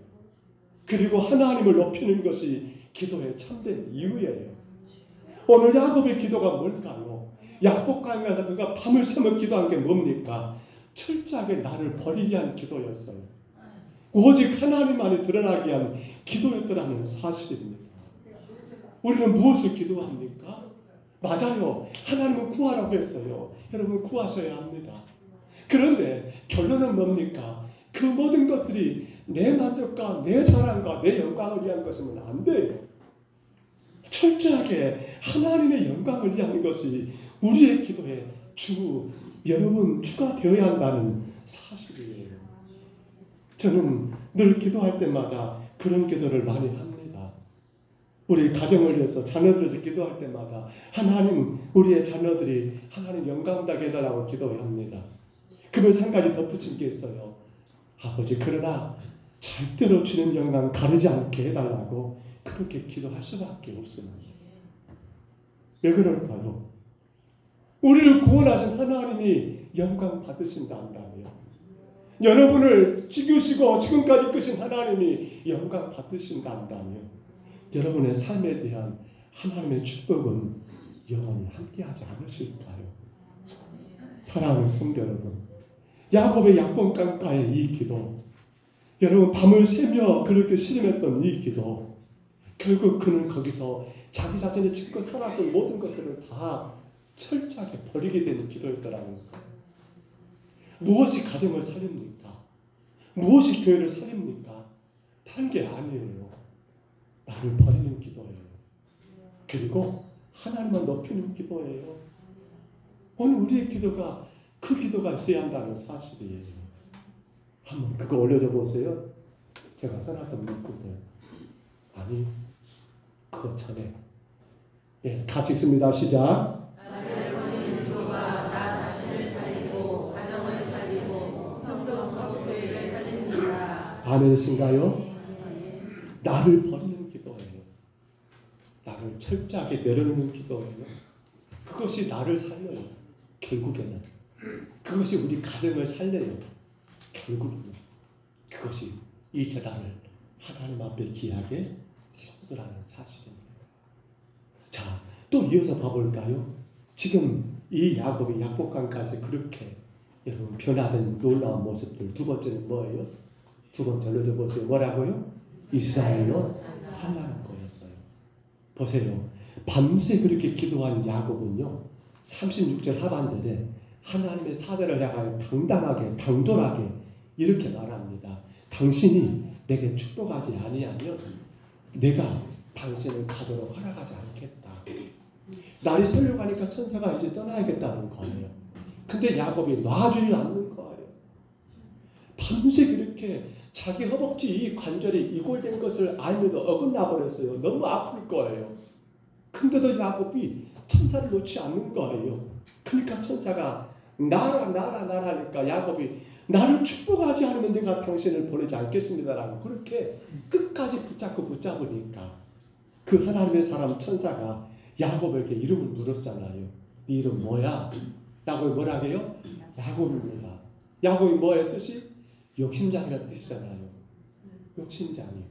[SPEAKER 1] 그리고 하나님을 높이는 것이 기도의 참된 이유예요. 오늘 야곱의 기도가 뭘까요? 야복강에 가서 그가 밤을 새며 기도한 게 뭡니까? 철저하게 나를 버리기 위한 기도였어요. 오직 하나님만이 드러나기 위한 기도였더라는 사실입니다. 우리는 무엇을 기도합니까? 맞아요. 하나님은 구하라고 했어요. 여러분 구하셔야 합니다. 그런데 결론은 뭡니까? 그 모든 것들이 내 만족과 내 자랑과 내 영광을 위한 것이면 안 돼요. 철저하게 하나님의 영광을 위한 것이 우리의 기도의 주가 되어야 한다는 사실이에요. 저는 늘 기도할 때마다 그런 기도를 많이 합니다. 우리 가정을 위해서 자녀들을 위해서 기도할 때마다 하나님 우리의 자녀들이 하나님 영광받게 해달라고 기도합니다. 그러면서 한 가지 덧붙인 게 있어요. 아버지 그러나 절대로 주님 영광 가리지 않게 해달라고 그렇게 기도할 수밖에 없습니다. 왜 그럴까요? 우리를 구원하신 하나님이 영광 받으신다면 여러분을 찍으시고 지금까지 이끄신 하나님이 영광 받으신다면 여러분의 삶에 대한 하나님의 축복은 영원히 함께하지 않으실까요? 사랑하는 성도 여러분, 야곱의 약봉강가의 이 기도, 여러분 밤을 새며 그렇게 씨름했던 이 기도, 결국 그는 거기서 자기 자신이 지금껏 살았던 모든 것들을 다 철저하게 버리게 되는 기도였더라는 거예요. 무엇이 가정을 살립니까? 무엇이 교회를 살립니까? 다른 게 아니에요. 나를 버리는 기도예요. 그리고 하나님만 높이는 기도예요. 오늘 우리의 기도가 그 기도가 있어야 한다는 사실이에요. 한번 그거 올려줘 보세요. 제가 써놨던 문구들. 아니, 그거 전에. 예, 같이 읽습니다. 시작. 아멘이신가요? 나를 버리는 기도예요. 나를 철저하게 내려놓는 기도예요. 그것이 나를 살려요. 결국에는 그것이 우리 가정을 살려요. 결국에는 그것이 이 재단을 하나님 앞에 귀하게 세우더라는 사실입니다. 자, 또 이어서 봐볼까요? 지금 이 야곱이 약복강까지 그렇게 여러분 변화된 놀라운 모습들. 두 번째는 뭐예요? 두 번째 올려보세요. 뭐라고요? 이스라엘로 살라는 거였어요. 보세요. 밤새 그렇게 기도한 야곱은요, 36절 하반절에 하나님의 사대를 향하여 당당하게 당돌하게 이렇게 말합니다. 당신이 내게 축복하지 아니하면 내가 당신을 가도록 허락하지 않겠다. 날이 설려가니까 천사가 이제 떠나야겠다는 거예요. 근데 야곱이 놔주지 않는 거예요. 밤새 그렇게 자기 허벅지 이 관절이 이골된 것을 알면서 어긋나 버렸어요. 너무 아플 거예요. 근데도 야곱이 천사를 놓지 않는 거예요. 그러니까 천사가 나라 하니까 야곱이 나를 축복하지 않으면 내가 당신을 보내지 않겠습니다라고 그렇게 끝까지 붙잡으니까 그 하나님의 사람 천사가 야곱에게 이름을 물었잖아요. 네 이름 뭐야? 야곱이 뭐라고 해요? 야곱입니다. 야곱이 뭐의 뜻이? 욕심장이라는 뜻이잖아요. 욕심장이.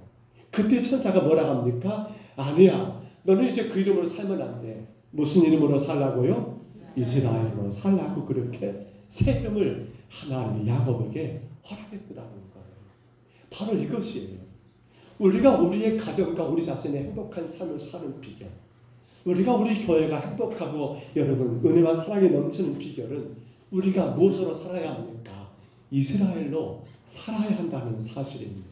[SPEAKER 1] 그때 천사가 뭐라고 합니까? 아니야. 너는 이제 그 이름으로 살면 안 돼. 무슨 이름으로 살라고요? 이스라엘로 살라고 그렇게 새 이름을 하나님이 야곱에게 허락했더라는 거예요. 바로 이것이에요. 우리가 우리의 가정과 우리 자신의 행복한 삶을 사는 비결. 우리가 우리 교회가 행복하고 여러분 은혜와 사랑이 넘치는 비결은 우리가 무엇으로 살아야 합니까? 이스라엘로 살아야 한다는 사실입니다.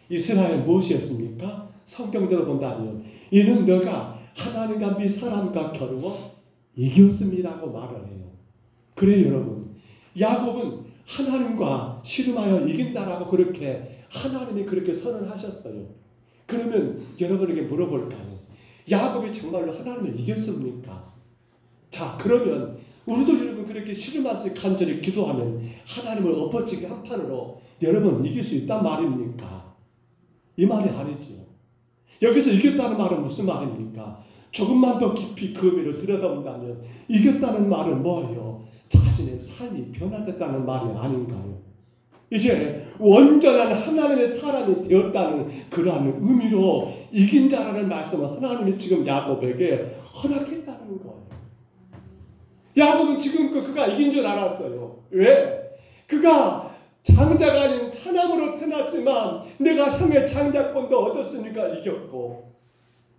[SPEAKER 1] 이스라엘 무엇이었습니까? 성경대로 본다면 이는 너가 하나님과 미 사람과 겨루어 이겼음이라고 말을 해요. 그래요 여러분. 야곱은 하나님과 씨름하여 이긴다라고 그렇게 하나님이 그렇게 선언하셨어요. 그러면 여러분에게 물어볼까요? 야곱이 정말로 하나님을 이겼습니까? 자, 그러면 우리도 여러분 그렇게 씨름하면서 간절히 기도하면 하나님을 엎어치기 한 판으로 여러분 이길 수 있단 말입니까? 이 말이 아니죠. 여기서 이겼다는 말은 무슨 말입니까? 조금만 더 깊이 그 의미를 들여다본다면 이겼다는 말은 뭐예요? 자신의 삶이 변화됐다는 말이 아닌가요? 이제 온전한 하나님의 사람이 되었다는 그러한 의미로 이긴 자라는 말씀을 하나님이 지금 야곱에게 허락했다는 거예요. 야곱은 지금껏 그가 이긴 줄 알았어요. 왜? 그가 장자가 아닌 차남으로 태어났지만 내가 형의 장자권도 얻었으니까 이겼고,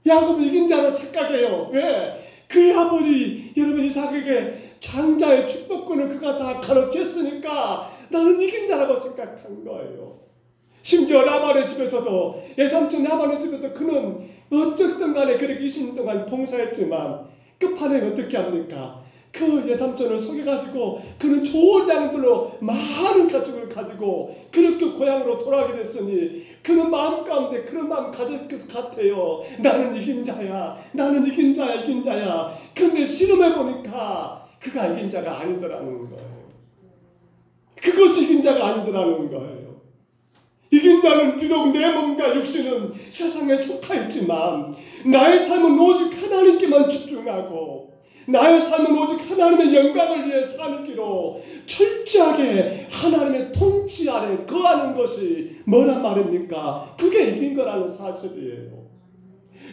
[SPEAKER 1] 야곱은 이긴 자로 착각해요. 왜? 그의 아버지 여러분 이삭에게 장자의 축복권을 그가 다 가로챘으니까 나는 이긴 자라고 생각한 거예요. 심지어 라반의 집에서도 예삼촌 라반의 집에서 그는 어쨌든 간에 그렇게 20년 동안 봉사했지만 끝판에 어떻게 합니까? 그 예삼촌을 속여가지고 그는 좋은 양들로 많은 가축을 가지고 그렇게 고향으로 돌아가게 됐으니 그는 마음 가운데 그런 마음 가질 것 같아요. 나는 이긴 자야. 나는 이긴 자야. 이긴 자야. 근데 실험해보니까 그가 이긴 자가 아니더라는 거예요. 그것이 이긴 자가 아니더라는 거예요. 이긴 자는 비록 내 몸과 육신은 세상에 속하 있지만 나의 삶은 오직 하나님께만 집중하고 나의 삶은 오직 하나님의 영광을 위해 살기로 철저하게 하나님의 통치 아래 거하는 것이 뭐란 말입니까? 그게 이긴 거라는 사실이에요.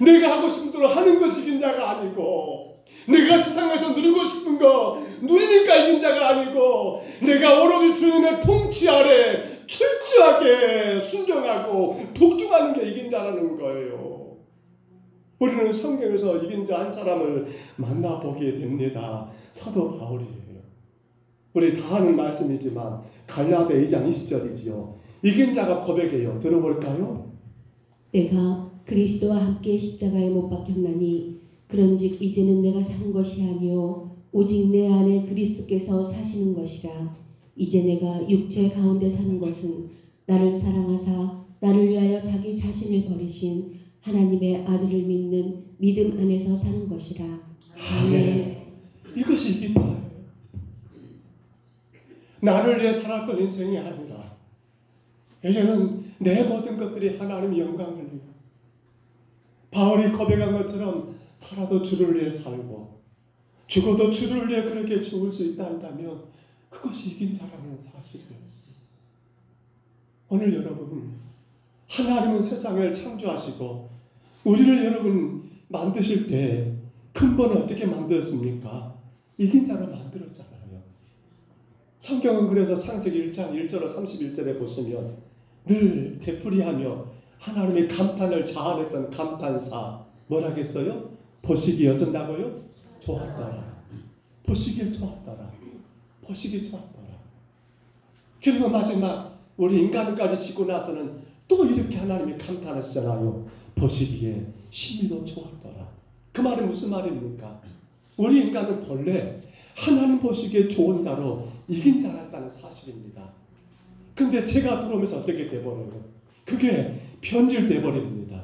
[SPEAKER 1] 내가 하고 싶은 대로 하는 것이 이긴 자가 아니고 내가 세상에서 누리고 싶은 거 누리니까 이긴 자가 아니고 내가 오로지 주님의 통치 아래 철저하게 순종하고 복종하는 게 이긴 자라는 거예요. 우리는 성경에서 이긴 자 한 사람을 만나보게 됩니다. 사도 바울이에요. 우리 다 아는 말씀이지만 갈라디아 2장 20절이지요. 이긴 자가 고백해요. 들어볼까요?
[SPEAKER 3] 내가 그리스도와 함께 십자가에 못 박혔나니 그런즉 이제는 내가 사는 것이 아니요 오직 내 안에 그리스도께서 사시는 것이라. 이제 내가 육체 가운데 사는 것은 나를 사랑하사 나를 위하여 자기 자신을 버리신 하나님의 아들을 믿는 믿음 안에서 사는 것이라. 아멘.
[SPEAKER 1] 이것이 이긴 자예요. 나를 위해 살았던 인생이 아니라 이제는 내 모든 것들이 하나님의 영광을 위해, 바울이 고백한 것처럼 살아도 주를 위해 살고 죽어도 주를 위해 그렇게 죽을 수 있다 한다면 그것이 이긴 자라는 사실이에요. 오늘 여러분, 하나님은 세상을 창조하시고 우리를 여러분 만드실 때 근본은 어떻게 만들었습니까? 이긴 자로 만들었잖아요. 성경은 그래서 창세기 1장 1절로 31절에 보시면 늘 되풀이하며 하나님의 감탄을 자아냈던 감탄사 뭐라겠어요? 보시기에 어쩐다고요? 좋았더라. 보시기에 좋았더라. 보시기에 좋았더라. 그리고 마지막 우리 인간까지 짓고 나서는 또 이렇게 하나님이 감탄하시잖아요. 보시기에 심히도 좋았더라. 그 말은 무슨 말입니까? 우리 인간은 본래 하나님 보시기에 좋은 자로 이긴 자였다는 사실입니다. 근데 제가 들어오면서 어떻게 돼버려요? 그게 변질돼 버립니다.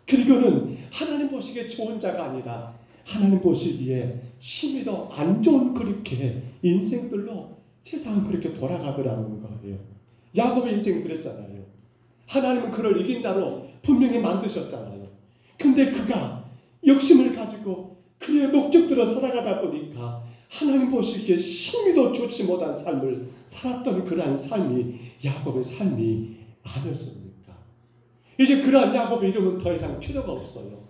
[SPEAKER 1] 그리고는 하나님 보시기에 좋은 자가 아니라 하나님 보시기에 심히도 안 좋은 그렇게 인생들로 세상은 그렇게 돌아가더라는 거예요. 야곱의 인생 그랬잖아요. 하나님은 그를 이긴 자로 분명히 만드셨잖아요. 근데 그가 욕심을 가지고 그의 목적대로 살아가다 보니까 하나님 보시기에 심히도 좋지 못한 삶을 살았던 그러한 삶이 야곱의 삶이 아니었습니까? 이제 그러한 야곱의 이름은 더 이상 필요가 없어요.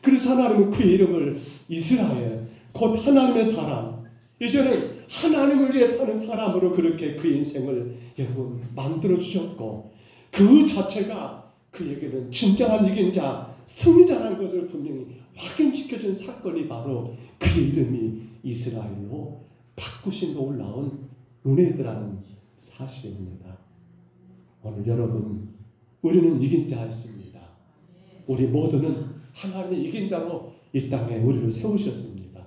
[SPEAKER 1] 그래서 하나님은 그의 이름을 이스라엘, 곧 하나님의 사람, 이제는 하나님을 위해 사는 사람으로 그렇게 그 인생을 여러분 만들어주셨고, 그 자체가 그에게는 진정한 이긴 자, 승리자라는 것을 분명히 확인시켜준 사건이 바로 그의 이름이 이스라엘로 바꾸신 놀라운 은혜더라는 사실입니다. 오늘 여러분, 우리는 이긴 자였습니다. 우리 모두는 하나님의 이긴 자로 이 땅에 우리를 세우셨습니다.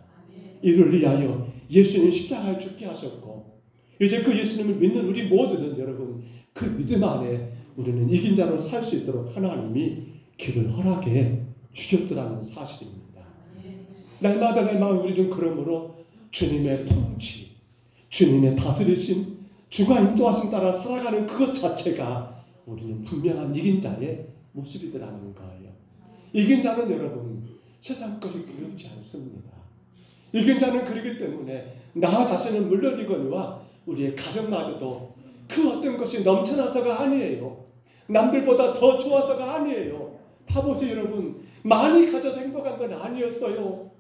[SPEAKER 1] 이를 위하여 예수님 십자가에 죽게 하셨고, 이제 그 예수님을 믿는 우리 모두는 여러분 그 믿음 안에 우리는 이긴 자로 살 수 있도록 하나님이 길을 허락해 주셨더라는 사실입니다. 날마다 우리는 그러므로 주님의 통치, 주님의 다스리심, 주가 인도하심 따라 살아가는 그것 자체가 우리는 분명한 이긴 자의 모습이더라는 거예요. 이긴 자는 여러분 세상 것이 두렵지 않습니다. 이긴 자는 그렇기 때문에 나 자신을 물론이거니와 우리의 가정마저도 그 어떤 것이 넘쳐나서가 아니에요. 남들보다 더 좋아서가 아니에요. 봐보세요 여러분, 많이 가져서 행복한 건 아니었어요.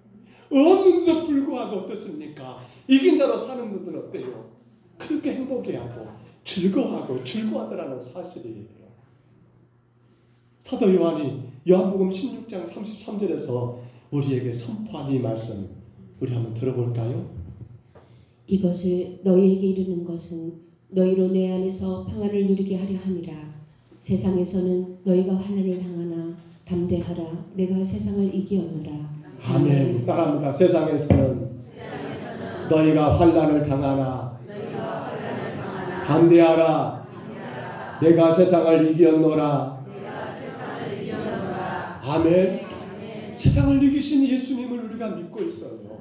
[SPEAKER 1] 없는데도 불구하고 어떻습니까? 이긴 자로 사는 분들은 어때요? 그렇게 행복해하고 즐거워하더라는 사실이에요. 사도 요한이 요한복음 16장 33절에서 우리에게 선포한 이 말씀 우리 한번 들어볼까요?
[SPEAKER 3] 이것을 너희에게 이르는 것은 너희로 내 안에서 평안을 누리게 하려 함이라. 세상에서는 너희가 환난을 당하나 담대하라. 내가 세상을 이기었노라.
[SPEAKER 1] 아멘. 따라합니다. 세상에서는 너희가 환난을 당하나 담대하라. 내가 세상을 이기었노라. 아멘. 세상을 이기신 예수님을 우리가 믿고 있어요.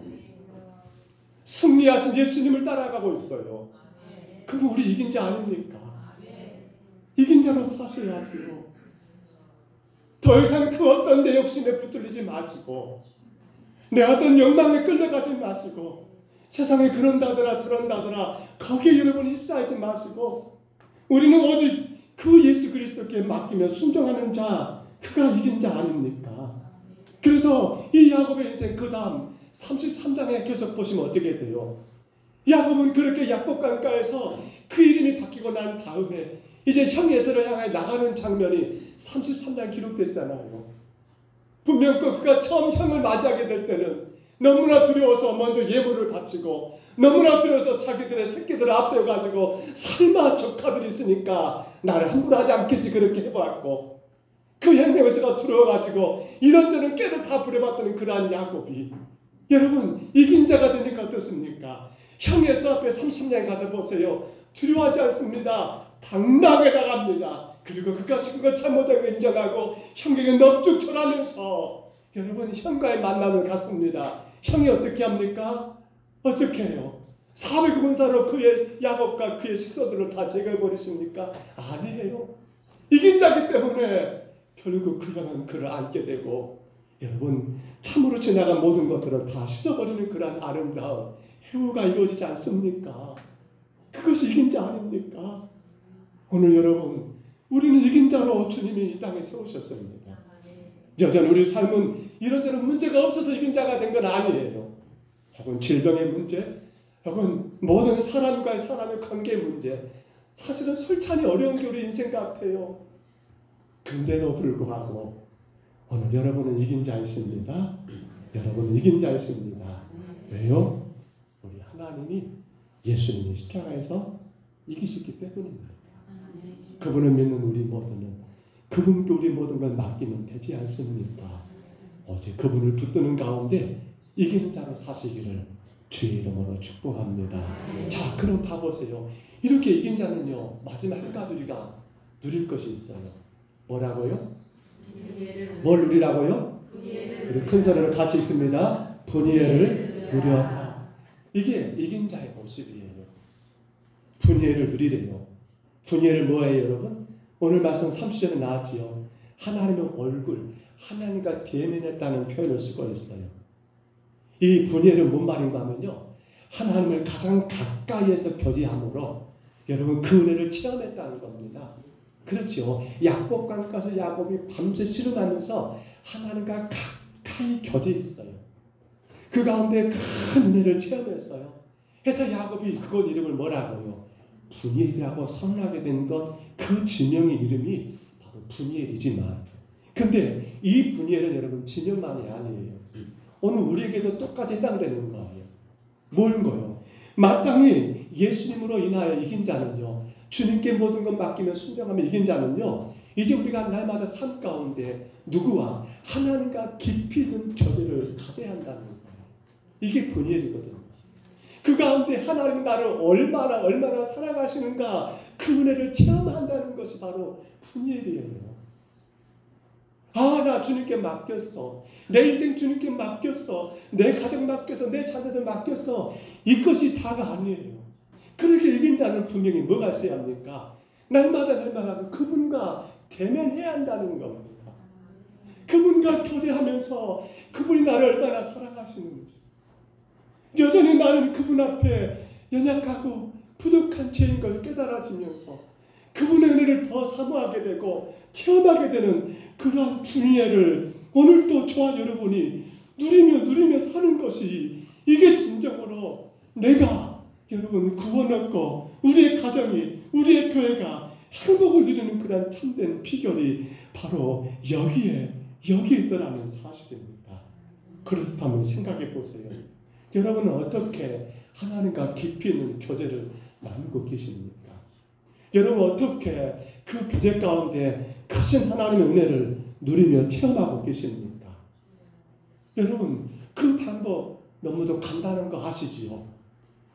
[SPEAKER 1] 승리하신 예수님을 따라가고 있어요. 그럼 우리 이긴 자 아닙니까? 이긴 자로 사셔야지요. 더 이상 그 어떤 내 욕심에 붙들리지 마시고 내 어떤 욕망에 끌려가지 마시고 세상에 그런다더라 저런다더라 거기에 여러분 휩싸이지 마시고 우리는 오직 그 예수 그리스도께 맡기며 순종하는 자, 그가 이긴 자 아닙니까? 그래서 이 야곱의 인생 그 다음 33장에 계속 보시면 어떻게 돼요? 야곱은 그렇게 약복강가에서 그 이름이 바뀌고 난 다음에 이제 형 에서를 향해 나가는 장면이 33장 기록됐잖아요. 분명 그가 처음 형을 맞이하게 될 때는 너무나 두려워서 먼저 예물을 바치고 너무나 두려워서 자기들의 새끼들을 앞세워가지고 설마 조카들이 있으니까 나를 함부로 하지 않겠지 그렇게 해봤고 그 행동에서가 두려워가지고 이런저런 꾀를 다 부려봤던 그러한 야곱이 여러분 이긴 자가 되니까 어떻습니까? 형에서 앞에 30년 가서 보세요. 두려워하지 않습니다. 당당하게 나갑니다. 그리고 그가 지은 것 잘못하고 인정하고 형에게 넙죽 절하면서 여러분 형과의 만남을 갖습니다. 형이 어떻게 합니까? 어떻게 해요? 400군사로 그의 야곱과 그의 식소들을 다 제거해버리십니까? 아니에요. 이긴 자기 때문에 결국 그 형은 그를 안게 되고 여러분 참으로 지나간 모든 것들을 다 씻어버리는 그러한 아름다운 해오가 이루어지지 않습니까? 그것이 이긴 자 아닙니까? 오늘 여러분 우리는 이긴 자로 주님이 이 땅에 세우셨습니다. 여전히 우리 삶은 이런저런 문제가 없어서 이긴 자가 된 건 아니에요. 혹은 질병의 문제, 혹은 모든 사람과의 사람의 관계 문제, 사실은 솔찬히 어려운 게 우리 인생 같아요. 근데도 불구하고 오늘 여러분은 이긴 자이십니다. 여러분은 이긴 자이십니다. 왜요? 우리 하나님이 예수님이 십자가에서 이기셨기 때문입니다. 그분을 믿는 우리 모두는 그분께 우리 모든 걸 맡기면 되지 않습니까? 오직 그분을 붙드는 가운데 이기는 자로 사시기를 주의 이름으로 축복합니다. 자, 그럼 봐보세요. 이렇게 이긴 자는요, 마지막 한 가지 우리가 누릴 것이 있어요. 뭐라고요? 뭘 누리라고요? 우리 큰 소리로 같이 읽습니다. 분이엘을 누려라. 이게 이긴 자의 모습이에요. 분이엘을 누리래요. 분이엘을 뭐예요, 여러분? 오늘 말씀 30절에 나왔지요. 하나님의 얼굴, 하나님과 대면했다는 표현을 쓰고 있어요. 이 분이엘은 뭔 말인가 하면요, 하나님을 가장 가까이에서 교제함으로 여러분 그 은혜를 체험했다는 겁니다. 그렇죠. 야곱강 가서 야곱이 밤새 씨름하면서 하나님과 가까이 교제했어요. 그 가운데 큰 은혜를 체험했어요. 그래서 야곱이 그곳 이름을 뭐라고요? 분이엘이라고 선언하게 된 것, 그 지명의 이름이 바로 분이엘이지만, 근데 이 분이엘은 여러분 지명만이 아니에요. 오늘 우리에게도 똑같이 해당되는 거예요. 뭔 거요? 마땅히 예수님으로 인하여 이긴 자는요, 주님께 모든 것 맡기며 순종하며 이긴 자는요, 이제 우리가 날마다 삶 가운데 누구와 하나님과 깊이 있는 교제를 가져야 한다는 거예요. 이게 분이엘이거든요. 그 가운데 하나님이 나를 얼마나 사랑하시는가, 그 은혜를 체험한다는 것이 바로 분이엘이에요. 아, 나 주님께 맡겼어. 내 인생 주님께 맡겼어. 내 가정 맡겼어. 내 자녀들 맡겼어. 이것이 다가 아니에요. 그렇게 이긴 자는 분명히 뭐가 있어야 합니까? 날마다 그분과 대면해야 한다는 겁니다. 그분과 교제하면서 그분이 나를 얼마나 사랑하시는지, 여전히 나는 그분 앞에 연약하고 부족한 죄인 것을 깨달아지면서 그분의 은혜를 더 사모하게 되고 체험하게 되는 그러한 분이엘을 오늘 또 저와 여러분이 누리며 사는 것이, 이게 진정으로 내가 여러분 구원 얻고 우리의 가정이, 우리의 교회가 행복을 누리는 그런 참된 비결이 바로 여기에 있더라는 사실입니다. 그렇다면 생각해 보세요. 여러분은 어떻게 하나님과 깊이 있는 교제를 나누고 계십니까? 여러분 어떻게 그 교제 가운데 크신 하나님의 은혜를 누리며 체험하고 계십니까? 여러분 그 방법 너무도 간단한 거 아시지요?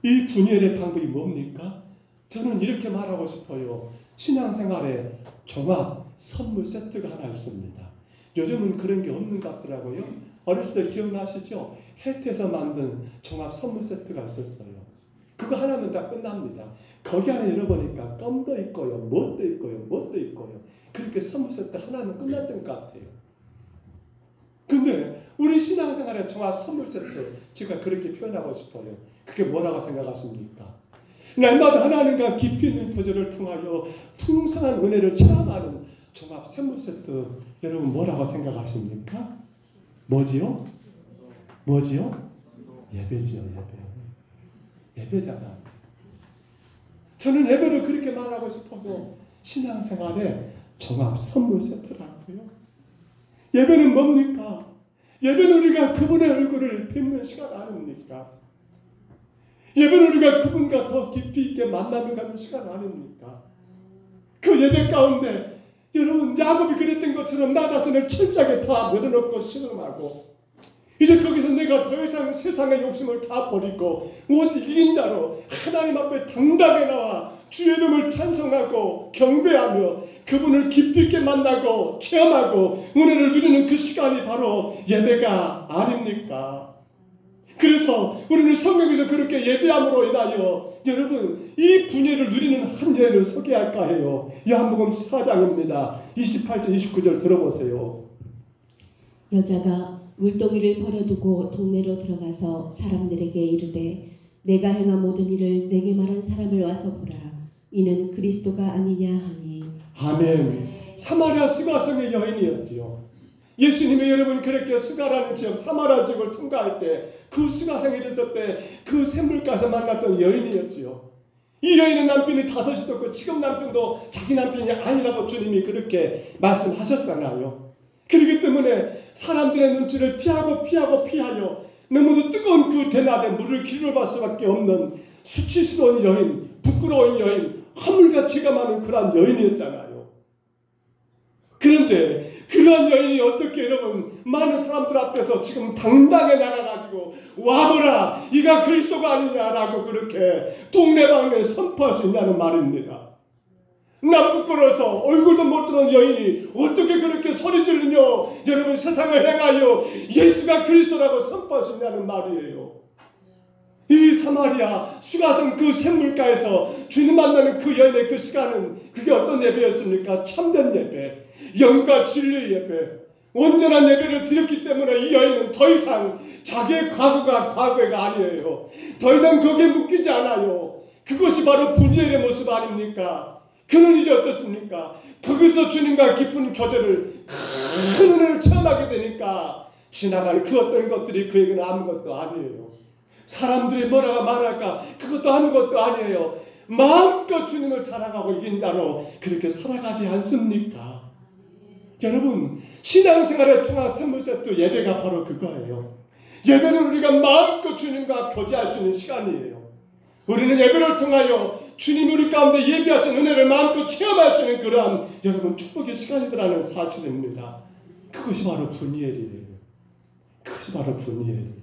[SPEAKER 1] 이 분이엘의 방법이 뭡니까? 저는 이렇게 말하고 싶어요. 신앙생활에 종합 선물 세트가 하나 있습니다. 요즘은 그런 게 없는 것 같더라고요. 어렸을 때 기억나시죠? 혜태에서 만든 종합 선물 세트가 있었어요. 그거 하나면 다 끝납니다. 거기 안에 열어보니까 껌도 있고요, 뭣도 있고요. 그렇게 선물 세트 하나면 끝났던 것 같아요. 근데 우리 신앙생활의 종합 선물 세트, 제가 그렇게 표현하고 싶어요. 그게 뭐라고 생각하십니까? 날마다 하나님과 깊이 있는 교제를 통하여 풍성한 은혜를 체험하는 종합 선물 세트, 여러분 뭐라고 생각하십니까? 뭐지요? 예배지요, 예배잖아. 저는 예배를 그렇게 말하고 싶어도 신앙생활에 종합 선물 세트라고요. 예배는 뭡니까? 예배는 우리가 그분의 얼굴을 뵙는 시간 아닙니까? 예배는 우리가 그분과 더 깊이 있게 만남을 갖는 시간 아닙니까? 그 예배 가운데 여러분 야곱이 그랬던 것처럼 나 자신을 철저하게 다 내려놓고 신음하고, 이제 거기서 내가 더 이상 세상의 욕심을 다 버리고 오직 이긴 자로 하나님 앞에 당당하게 나와 주의 이름을 찬송하고 경배하며 그분을 깊이 있게 만나고 체험하고 은혜를 누리는 그 시간이 바로 예배가 아닙니까? 그래서 우리는 성경에서 그렇게 예배함으로 인하여 여러분 이 분예를 누리는 한 여인을 소개할까 해요. 요한복음 4장입니다. 28절 29절 들어보세요.
[SPEAKER 3] 여자가 물동이를 버려두고 동네로 들어가서 사람들에게 이르되 내가 행한 모든 일을 내게 말한 사람을 와서 보라. 이는 그리스도가 아니냐 하니.
[SPEAKER 1] 아멘. 사마리아 수가성의 여인이었지요. 예수님이 여러분 그렇게 수가라는 지역 사마리아 지역을 통과할 때 그 수가성에 있을 때 그 샘물가에서 만났던 여인이었지요. 이 여인은 남편이 5 있었고 지금 남편도 자기 남편이 아니라고 주님이 그렇게 말씀하셨잖아요. 그렇기 때문에 사람들의 눈치를 피하여 너무도 뜨거운 그 대낮에 물을 기울여 수밖에 없는 수치스러운 여인, 부끄러운 여인, 화물같이가 많은 그러한 여인이었잖아요. 그런데 그러한 여인이 어떻게 여러분 많은 사람들 앞에서 지금 당당히 나가가지고 와보라 이가 그리스도가 아니냐라고 그렇게 동네방네 선포할 수 있냐는 말입니다. 나 부끄러워서 얼굴도 못 드는 여인이 어떻게 그렇게 소리 지르며 여러분 세상을 행하여 예수가 그리스도라고 선포할 수 있냐는 말이에요. 이 사마리아 수가성 그 샘물가에서 주님 만나는 그 여인의 그 시간은 그게 어떤 예배였습니까? 참된 예배, 영과 진리의 예배, 온전한 예배를 드렸기 때문에 이 여인은 더 이상 자기의 과거가 과거가 아니에요. 더 이상 거기에 묶이지 않아요. 그것이 바로 분리의 모습 아닙니까? 그는 이제 어떻습니까? 거기서 주님과 깊은 교제를 큰 은혜를 체험하게 되니까 지나가는 그 어떤 것들이 그에게는 아무것도 아니에요. 사람들이 뭐라고 말할까 그것도 아무것도 아니에요. 마음껏 주님을 자랑하고 이긴 자로 그렇게 살아가지 않습니까? 여러분 신앙생활의 중앙 선물 세트 예배가 바로 그거예요. 예배는 우리가 마음껏 주님과 교제할 수 있는 시간이에요. 우리는 예배를 통하여 주님 우리 가운데 예비하신 은혜를 마음껏 체험할 수 있는 그러한 여러분 축복의 시간이라는 사실입니다. 그것이 바로 분이엘이에요. 그것이 바로 분이엘.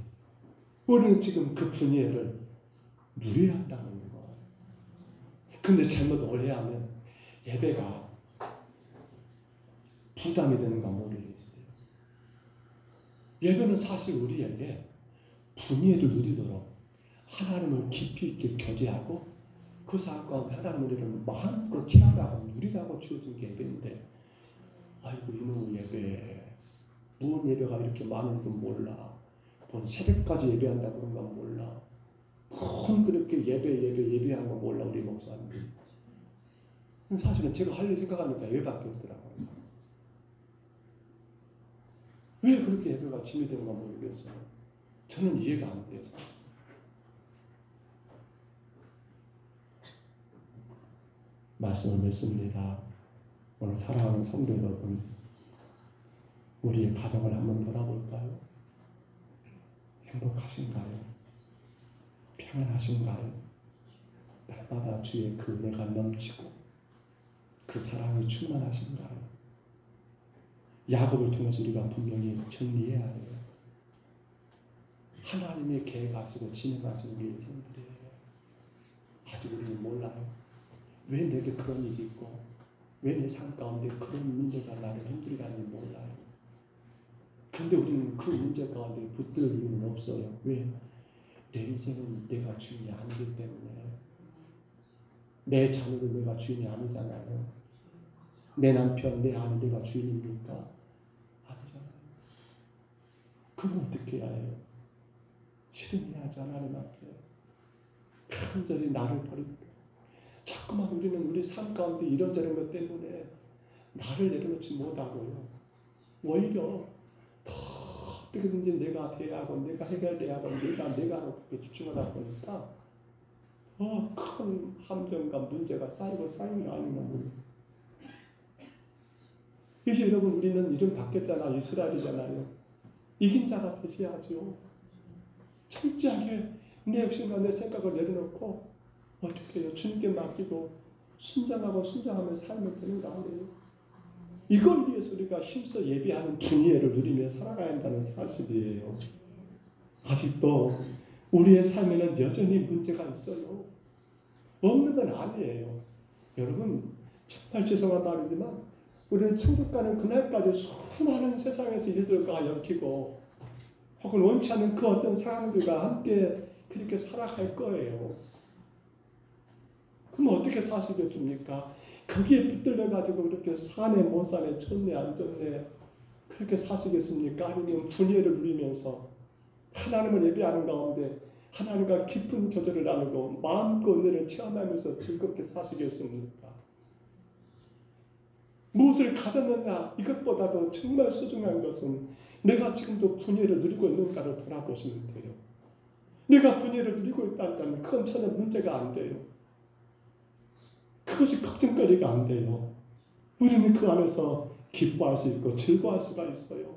[SPEAKER 1] 우리는 지금 그 분이엘을 누려야 한다는 거예요. 근데 잘못 오해하면 예배가 부담이 되는가 모르겠어요. 예배는 사실 우리에게 분이엘을 누리도록 하나님을 깊이 있게 교제하고 그 사람 가운데 하나님 우리를 마음껏 체험하고 누리라고 주어진 게 예배인데 아이고 이놈의 예배 무슨 예배가 이렇게 많은 건 몰라. 뭔 새벽까지 예배한다 그런 건 몰라. 뭔 그렇게 예배한 건 몰라 우리 목사님들. 사실은 제가 할 일 생각하니까 예배밖에 없더라고요. 왜 그렇게 예배가 짐이 되는가 모르겠어요. 저는 이해가 안 돼요. 말씀을 맺습니다. 오늘 사랑하는 성도 여러분, 우리의 가정을 한번 돌아볼까요? 행복하신가요? 평안하신가요? 날마다 주의 그 은혜가 넘치고 그 사랑이 충만하신가요? 야곱을 통해서 우리가 분명히 정리해야 해요. 하나님의 계획하시고 진행하시는 게 인생들이에요. 아직 우리는 몰라요. 왜 내게 그런 일이 있고 왜 내 삶 가운데 그런 문제가 나를 힘들게 하는지 몰라요. 근데 우리는 그 문제 가운데 붙들 이유는 없어요. 왜? 내 인생은 내가 주인이 아니기 때문에. 내 자녀도 내가 주인이 아니잖아요. 내 남편, 내 아내 내가 주인입니까? 아니잖아요. 그럼 어떻게 해야 해요? 실행해야지 하나님 앞에. 간절히 나를 버리고 자꾸만 우리는 우리 삶 가운데 이런저런 것 때문에 나를 내려놓지 못하고요. 오히려 더 어떻게든지 내가 돼야 하고 내가 해결돼야 하고 내가 하고 그렇게 집중하다 보니까 더 큰 함정과 문제가 쌓이는 거 아닌가 모르겠어요. 그래서 여러분 우리는 이름 바뀌었잖아. 이스라엘이잖아요. 이긴 자가 되셔야죠. 철저하게 내 욕심과 내 생각을 내려놓고 어떻게 해요? 주님께 맡기고 순장하면 살면 되는 거 아니에요? 이걸 위해서 우리가 힘써 예비하는 분이엘을 누리며 살아가야 한다는 사실이에요. 아직도 우리의 삶에는 여전히 문제가 있어요. 없는 건 아니에요. 여러분 정말 죄송한 말이지만 우리는 천국 가는 그날까지 수많은 세상에서 일들과 엮이고 혹은 원치 않는 그 어떤 상황들과 함께 그렇게 살아갈 거예요. 그럼 어떻게 사시겠습니까? 거기에 붙들려 가지고 그렇게 사네 못 사네 좋네 안 좋네 그렇게 사시겠습니까? 아니면 분예를 누리면서 하나님을 예배하는 가운데 하나님과 깊은 교제를 나누고 마음껏 은혜를 체험하면서 즐겁게 사시겠습니까? 무엇을 가졌느냐 이것보다도 정말 소중한 것은 내가 지금도 분예를 누리고 있는가를 돌아보시면 돼요. 내가 분예를 누리고 있다면 그건 전혀 문제가 안 돼요. 그것이 걱정거리가 안 돼요. 우리는 그 안에서 기뻐할 수 있고 즐거워할 수가 있어요.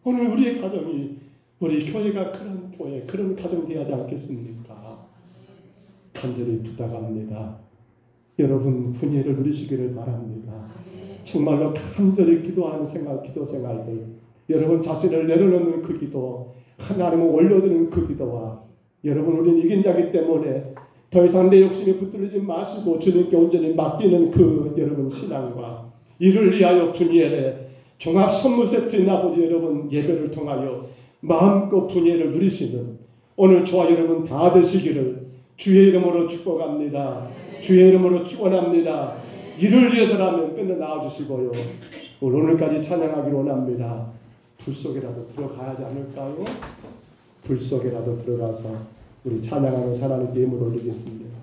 [SPEAKER 1] 오늘 우리의 가정이 우리 교회가 그런 교회 그런 가정이 되어야 하지 않겠습니까? 간절히 부탁합니다. 여러분 분예를 누리시기를 바랍니다. 정말로 간절히 기도하는 기도 생활들 여러분 자신을 내려놓는 그 기도 하나님을 올려드리는 그 기도와 여러분 우리는 이긴 자기 때문에 더 이상 내 욕심에 붙들리지 마시고 주님께 온전히 맡기는 그 여러분 신앙과 이를 위하여 분예를 종합 선물 세트인 아버지 여러분 예배를 통하여 마음껏 분예를 누리시는 오늘 저와 여러분 다 되시기를 주의 이름으로 축복합니다. 주의 이름으로 축원합니다. 이를 위해서라면 뼈는 나와주시고요. 오늘까지 찬양하기를 원합니다. 불 속에라도 들어가야 하지 않을까요? 불 속에라도 들어가서 우리 찬양하는 하나님께 힘을 올리겠습니다.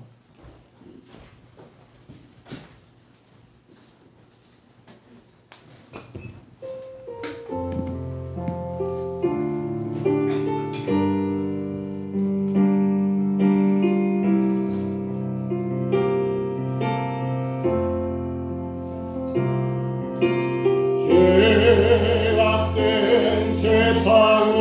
[SPEAKER 4] 죄악된 세상을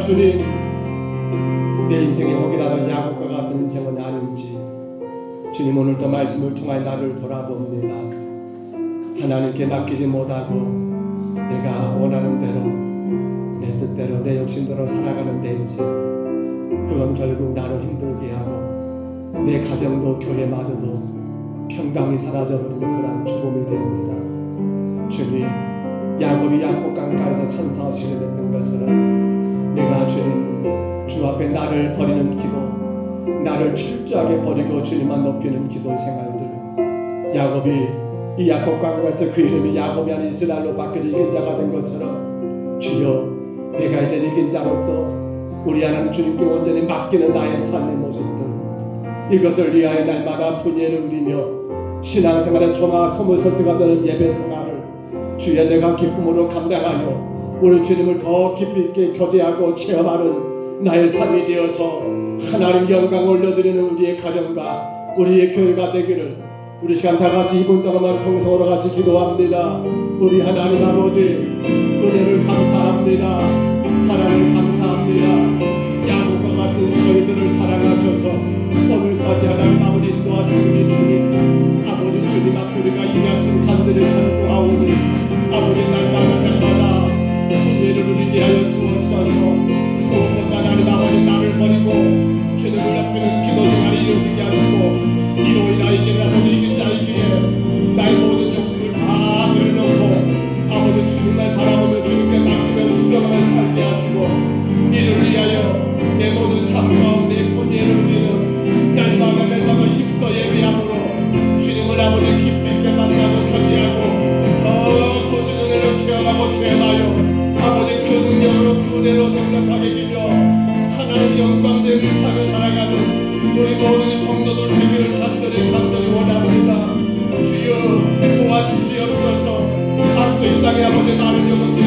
[SPEAKER 1] 주님, 내 인생이 혹이라도 야곱과 같은 인생은 아닌지 주님, 오늘도 말씀을 통해 나를 돌아봅니다. 하나님께 맡기지 못하고 내가 원하는 대로 내 뜻대로 내 욕심대로 살아가는 내 인생, 그건 결국 나를 힘들게 하고 내 가정도 교회마저도 평강이 사라져버리는 그런 죽음이 됩니다. 주님, 야곱이 약복 강가에서 천사와 시름했던 것처럼 내가 주님 주 앞에 나를 버리는 기도, 나를 철저하게 버리고 주님만 높이는 기도 생활들, 야곱이 이 야곱 강가에서 그 이름이 야곱이 아닌 이스라엘로 바뀌어져 이긴 자가 된 것처럼 주여, 내가 이제 이긴 자로서 우리 하나님 주님께 온전히 맡기는 나의 삶의 모습들, 이것을 위하여 날마다 분예를 누리며 신앙생활의 종아 소문 설득가 되는 예배 생활을 주여 내가 기쁨으로 감당하여 우리 주님을 더 깊이 있게 교제하고 체험하는 나의 삶이 되어서 하나님 영광 올려드리는 우리의 가정과 우리의 교회가 되기를 우리 시간 다 같이 2분 동안만 통성으로 같이 기도합니다. 우리 하나님 아버지, 은혜를 감사합니다. 사랑을 감사합니다. 야곱과 같은 저희들을 사랑하셔서 오늘까지 하나님 아버지 인도하신 우리 주님, 아버지 주님 앞에 우리가 이 아침 간절히 간구하오니 아버지 날마다 은혜를 누리게 하여 주옵소서. 무엇보다 하나님 아버지 나를 버리고 주님을 앞에는 기도 생활이 이루어지게 하시고 이로 인하여 아버지 이긴 자이기에 나의 모든 욕심을 다 내려놓고 아버지 주님을 바라보며 주님께 맡기며 순종하며 살게 하시고 이를 위하여 내 모든 삶 가운데 분예를 누리는 날마다 힘써 예배함으로 주님을 아버지 깊이 있게 만나고 교제하고 더 거신 은혜로 체험하고 체험하여 아버지 그 능력으로 그 은혜로 능력하게 되며 하나님 영광된 이 삶을 살아가는 우리 모든 성도들 되기를 간절히 원합니다. 주여 도와주시옵소서. 아직도 이 땅에 아버지 많은 영혼들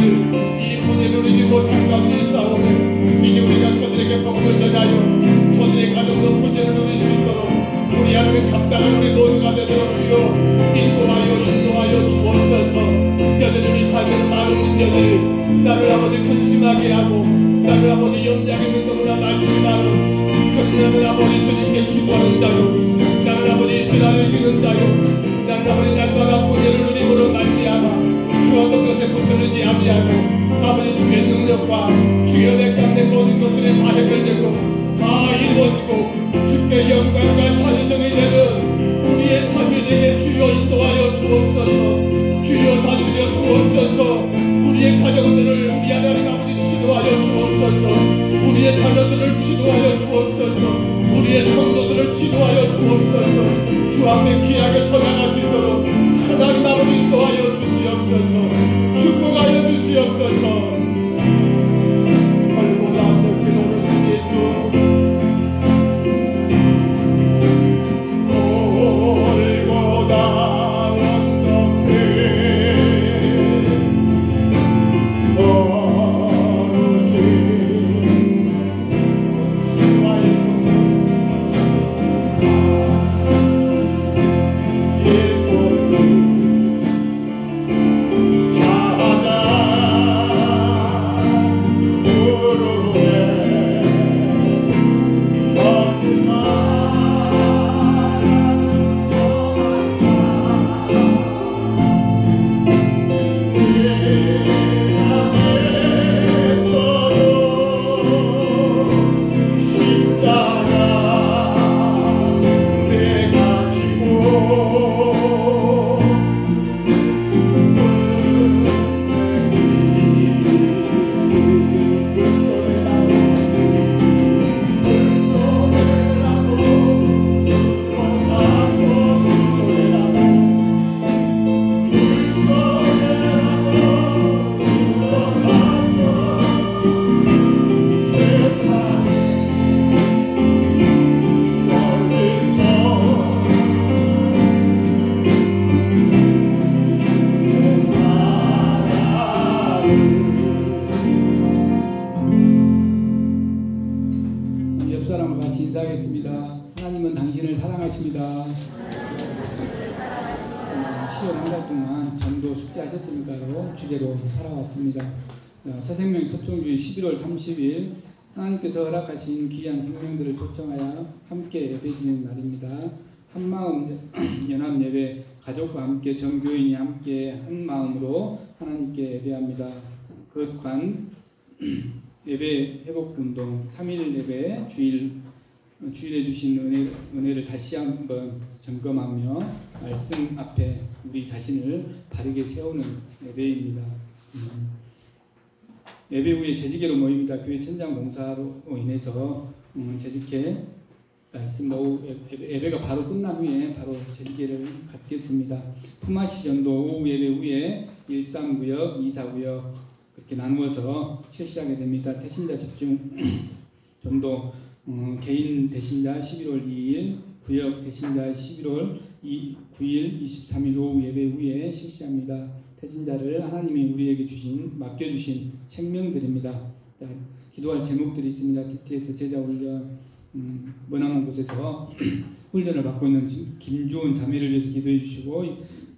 [SPEAKER 1] 이 분예를 누리지 못한 가운데 싸우며 이제 우리가 그들에게 복음을 전하여 저들의 가정도 분예를 누릴 수 있도록 우리 하나님 감당한 우리 모두가 되도록 주여 인도하여 주옵소서. 여전히 우리 삶에는 많은 문제들이 나를 아버지 근심하게 하고 나를 아버지 염려하게 하는 너무나 많지만 그러면 아버지 주님께 기도하는 자요, 나는 아버지 이스라엘을 이기는 자요, 나는 아버지 날마다 분예를 누림으로 말미암아 그 어떤 것에 붙들리지 아니하고 아버지 주의 능력과 주의 내가 모든 것들이 다 해결되고 다 이루어지고 주께 영광과 찬송이 되는 우리의 삶이 되게 주여 인도하여 주옵소서. 주여 다스려 주옵소서. 우리의 가정들을 우리 하나님 아버지 치료하여 주옵소서. 우리의 자녀들을 치료하여 주옵소서. 우리의 성도들을 치료하여 주옵소서. 주 앞에 귀하게 서양할 수 있도록 하나님 아버지 인도하여 주시옵소서. 축복하여 주시옵소서. 걸고나 뜯긴 오늘 주 예수
[SPEAKER 2] 주제로 살아왔습니다. 새생명 초청주의 11월 30일 하나님께서 허락하신 귀한 생명들을 초청하여 함께 예배드리는 날입니다. 한마음 연합 예배 가족과 함께 전 교인이 함께 한 마음으로 하나님께 예배합니다. 그관 예배 회복 운동 3일 예배 주일에 주신 은혜를 다시 한번 점검하며 말씀 앞에 우리 자신을 바르게 세우는 예배입니다. 예배 후에 재직회로 모입니다. 교회 천장 공사로 인해서 재직회 말씀 오후 예배가 바로 끝난 후에 바로 재직회를 갖겠습니다. 품앗이 전도 오후 예배 후에 13구역, 24구역 그렇게 나누어서 실시하게 됩니다. 태신자 집중 전도 개인 대신자 11월 2일, 구역 대신자 11월 9일, 23일 오후 예배 후에 실시합니다. 태신자를 하나님이 우리에게 맡겨주신 생명들입니다. 자, 기도할 제목들이 있습니다. DTS 제자 훈련, 머나먼 곳에서 훈련을 받고 있는 김주원 자매를 위해서 기도해 주시고,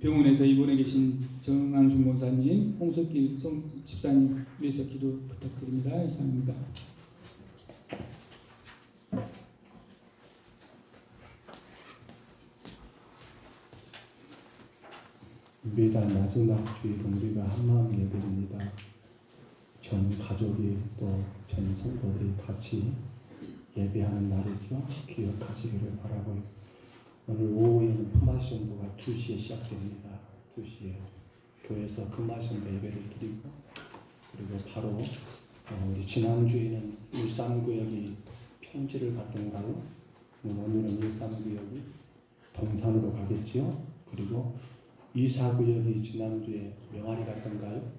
[SPEAKER 2] 병원에서 입원해 계신 정한수 목사님, 홍석기 집사님 위해서 기도 부탁드립니다. 이상입니다.
[SPEAKER 1] 매달 마지막 주일 우리가 한마음 예배입니다. 전 가족이 또 전 성도들이 같이 예배하는 날이죠. 기억하시기를 바라고, 오늘 오후에는 품앗이 전도가 2시에 시작됩니다. 2시에 교회에서 품앗이 전도 예배를 드리고, 그리고 바로 우리 지난주에는 13구역이 평지를 갔던가요? 오늘은 13구역이 동산으로 가겠지요. 그리고 24구역이 지난주에 명아리 갔던가요?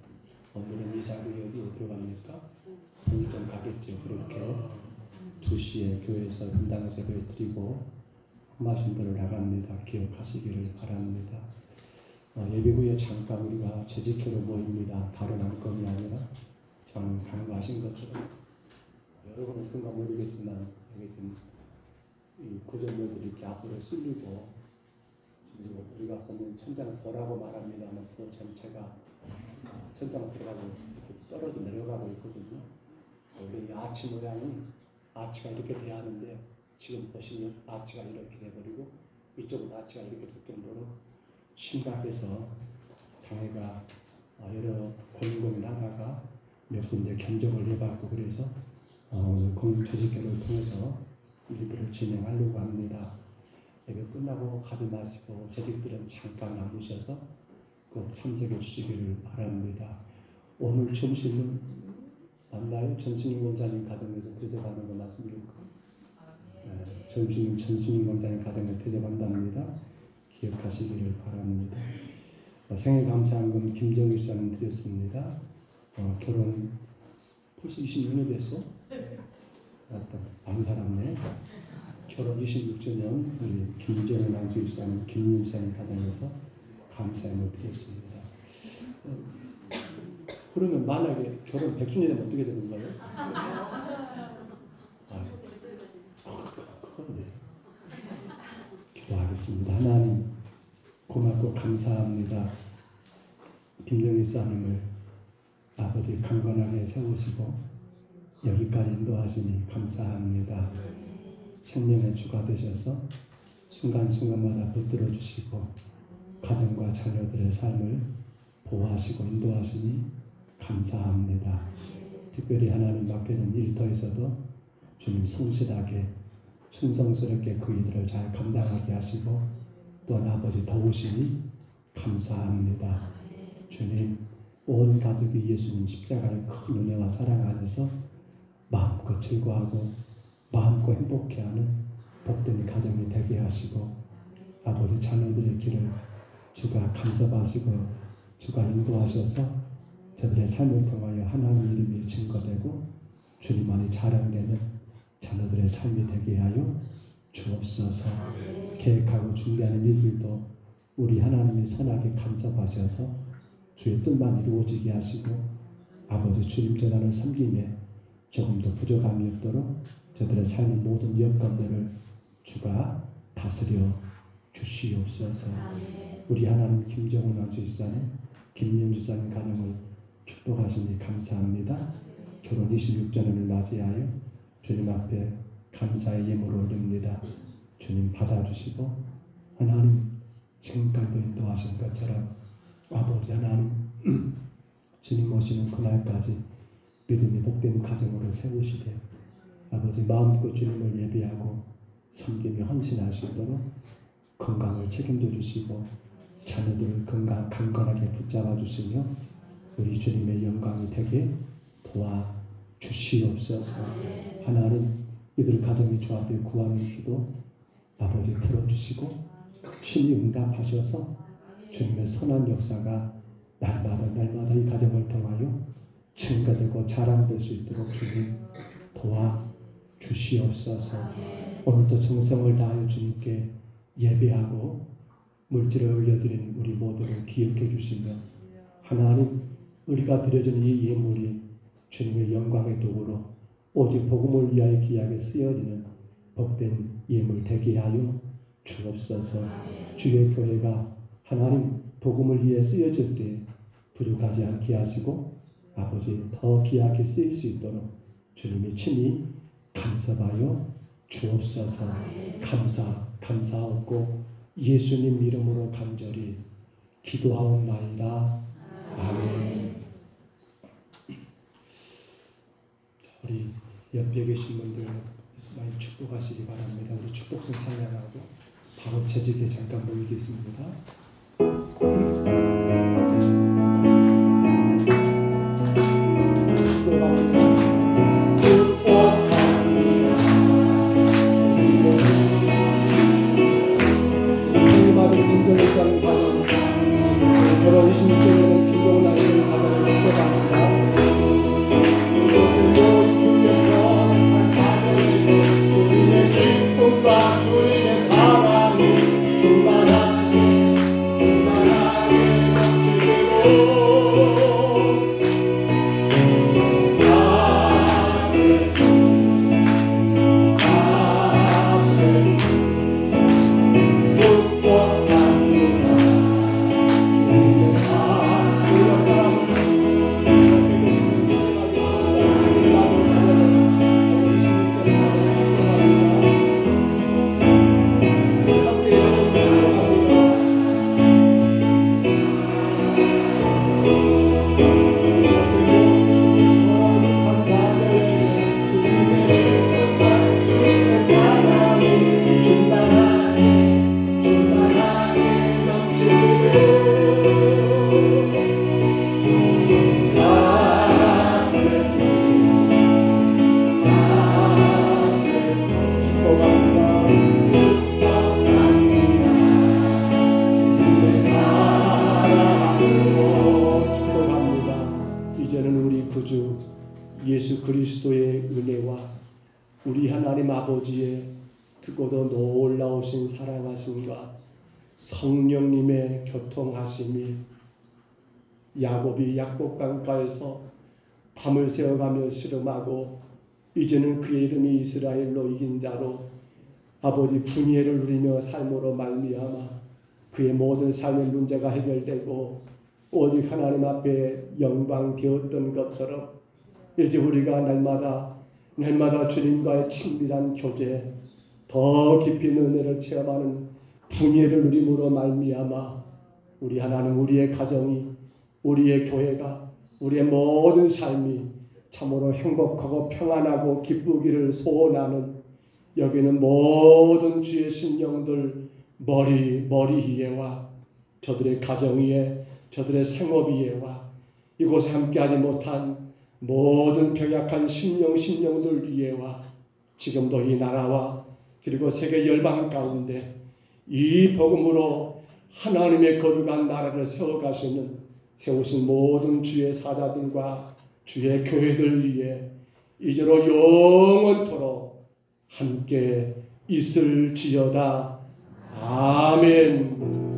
[SPEAKER 1] 오늘은 24구역이 어디로 갑니까? 불동 가겠죠. 그렇게 2시에 교회에서 분당 예배 드리고 품앗이전도를 나갑니다. 기억하시기를 바랍니다. 예배 후에 잠깐 우리가 재직회로 모입니다. 다른 안건이 아니라 저는 간과하신 것처럼 여러분은 어떤가 모르겠지만 여기 이 구조물들이 이렇게 앞으로 쓸리고, 그리고 우리가 보면 천장을 보라고 말합니다만 그 전체가 천장 들어가고 이렇게 떨어져 내려가고 있거든요. 원래 이 아치 모양이 아치가 이렇게 돼야 하는데 지금 보시면 아치가 이렇게 돼버리고 이쪽은 아치가 이렇게 될 정도로 심각해서 장애가 여러 고민하다가 몇 군데 견적을 해봤고, 그래서 오늘 공동체직회를 통해서 일부를 진행하려고 합니다. 예배 끝나고 가지 마시고 재직들은 잠깐 남으셔서 꼭 참석해 주시기를 바랍니다. 오늘 점심은 맞나요? 전순임 원장님 가정에서 대접하는 거 맞습니까? 네, 점심은 전순임 원장님 가정에서 대접한답니다. 기억하시기를 바랍니다. 생일 감사한금 김정일 사님 드렸습니다. 결혼 벌써 20년이 됐어? 맞다, 안 살았네. 결혼 26주년 우리 김정일 안수일사님, 김윤사님 가정에서 감사함을 드렸습니다. 그러면 만약에 결혼 100주년이면 어떻게 되는 거예요? 그건데. 기도하겠습니다. 하나님 고맙고 감사합니다. 김정일 사님을 아버지 강건하게 세우시고 여기까지 인도하시니 감사합니다. 생명의 주가 되셔서 순간순간마다 붙들어 주시고 가정과 자녀들의 삶을 보호하시고 인도하시니 감사합니다. 특별히 하나님 맡겨진 일터에서도 주님 성실하게 충성스럽게 그 일들을 잘 감당하게 하시고 또한 아버지 도우시니 감사합니다. 주님, 온 가족이 예수님 십자가의 큰 은혜와 사랑 안에서 마음껏 즐거워하고 마음껏 행복해하는 복된 가정이 되게 하시고 아버지 자녀들의 길을 주가 간섭하시고 주가 인도하셔서 저들의 삶을 통하여 하나님 이름이 증거되고 주님만이 자랑되는 자녀들의 삶이 되게 하여 주옵소서. 계획하고 준비하는 일들도 우리 하나님이 선하게 간섭하셔서 주의 뜻만 이루어지게 하시고 아버지 주님 전하는 섬김에 조금도 부족함이 없도록 저들의 삶의 모든 여건들을 주가 다스려 주시옵소서. 우리 하나님 김정훈 안수집사님, 김윤주사님 가정을 축복하시니 감사합니다. 결혼 26주년을 맞이하여 주님 앞에 감사의 예물을 올립니다. 주님 받아주시고 하나님 지금까지도 인도하신 것처럼 아버지 하나님 주님 오시는 그날까지 믿음이 복된 가정으로 세우시되 아버지 마음껏 주님을 예배하고 섬김에 헌신할 수 있도록 건강을 책임져 주시고 자녀들을 강건하게 붙잡아 주시며 우리 주님의 영광이 되게 도와주시옵소서. 하나님 이들 가정이 주 앞에 구하는 기도 아버지 들어주시고 친히 응답하셔서 주님의 선한 역사가 날마다 이 가정을 통하여 증거되고 자랑될 수 있도록 주님 도와주시옵소서. 오늘도 정성을 다하여 주님께 예배하고 물질을 올려드린 우리 모두를 기억해 주시며 하나님 우리가 드려진 이 예물이 주님의 영광의 도구로 오직 복음을 위하여 귀하게 쓰여지는 복된 예물 되게 하여 주옵소서. 주의 교회가 하나님 복음을 위해 쓰여질 때 부족하지 않게 하시고 아버지 더 귀하게 쓰일 수 있도록 주님이 친히 간섭하여 주옵소서. 감사하고 예수님 이름으로 간절히 기도하옵나이다. 아멘. 우리 옆에 계신 분들 많이 축복하시기 바랍니다. 우리 축복성 찬양하고 바로 재직에 잠깐 모이겠습니다. 김정일상 가정, 결혼 26개월의 김정은 아이를 가정을 축복합니다. 이것은 주의 거룩한 가정이고 주님의 기쁨과 주님의 사랑이 충만하게 넘치고 예수 그리스도의 은혜와 우리 하나님 아버지의 크고도 놀라우신 사랑하심과 성령님의 교통하심이 야곱이 약복강가에서 밤을 새어가며 씨름하고 이제는 그의 이름이 이스라엘로 이긴 자로 아버지 분예를 누리며 삶으로 말미암아 그의 모든 삶의 문제가 해결되고 오직 하나님 앞에 영광 되었던 것처럼 이제 우리가 날마다 주님과의 친밀한 교제, 더 깊이 은혜를 체험하는 분예를 누림으로 말미암아 우리 하나님, 우리의 가정이, 우리의 교회가, 우리의 모든 삶이 참으로 행복하고 평안하고 기쁘기를 소원하는 여기는 모든 주의 신령들 머리 위에와 저들의 가정 위에, 저들의 생업 위에와 이곳에 함께하지 못한 모든 병약한 신령들 위에와 지금도 이 나라와 그리고 세계 열방 가운데 이 복음으로 하나님의 거룩한 나라를 세우신 모든 주의 사자들과 주의 교회들 위해 이제로 영원토록 함께 있을지어다. 아멘.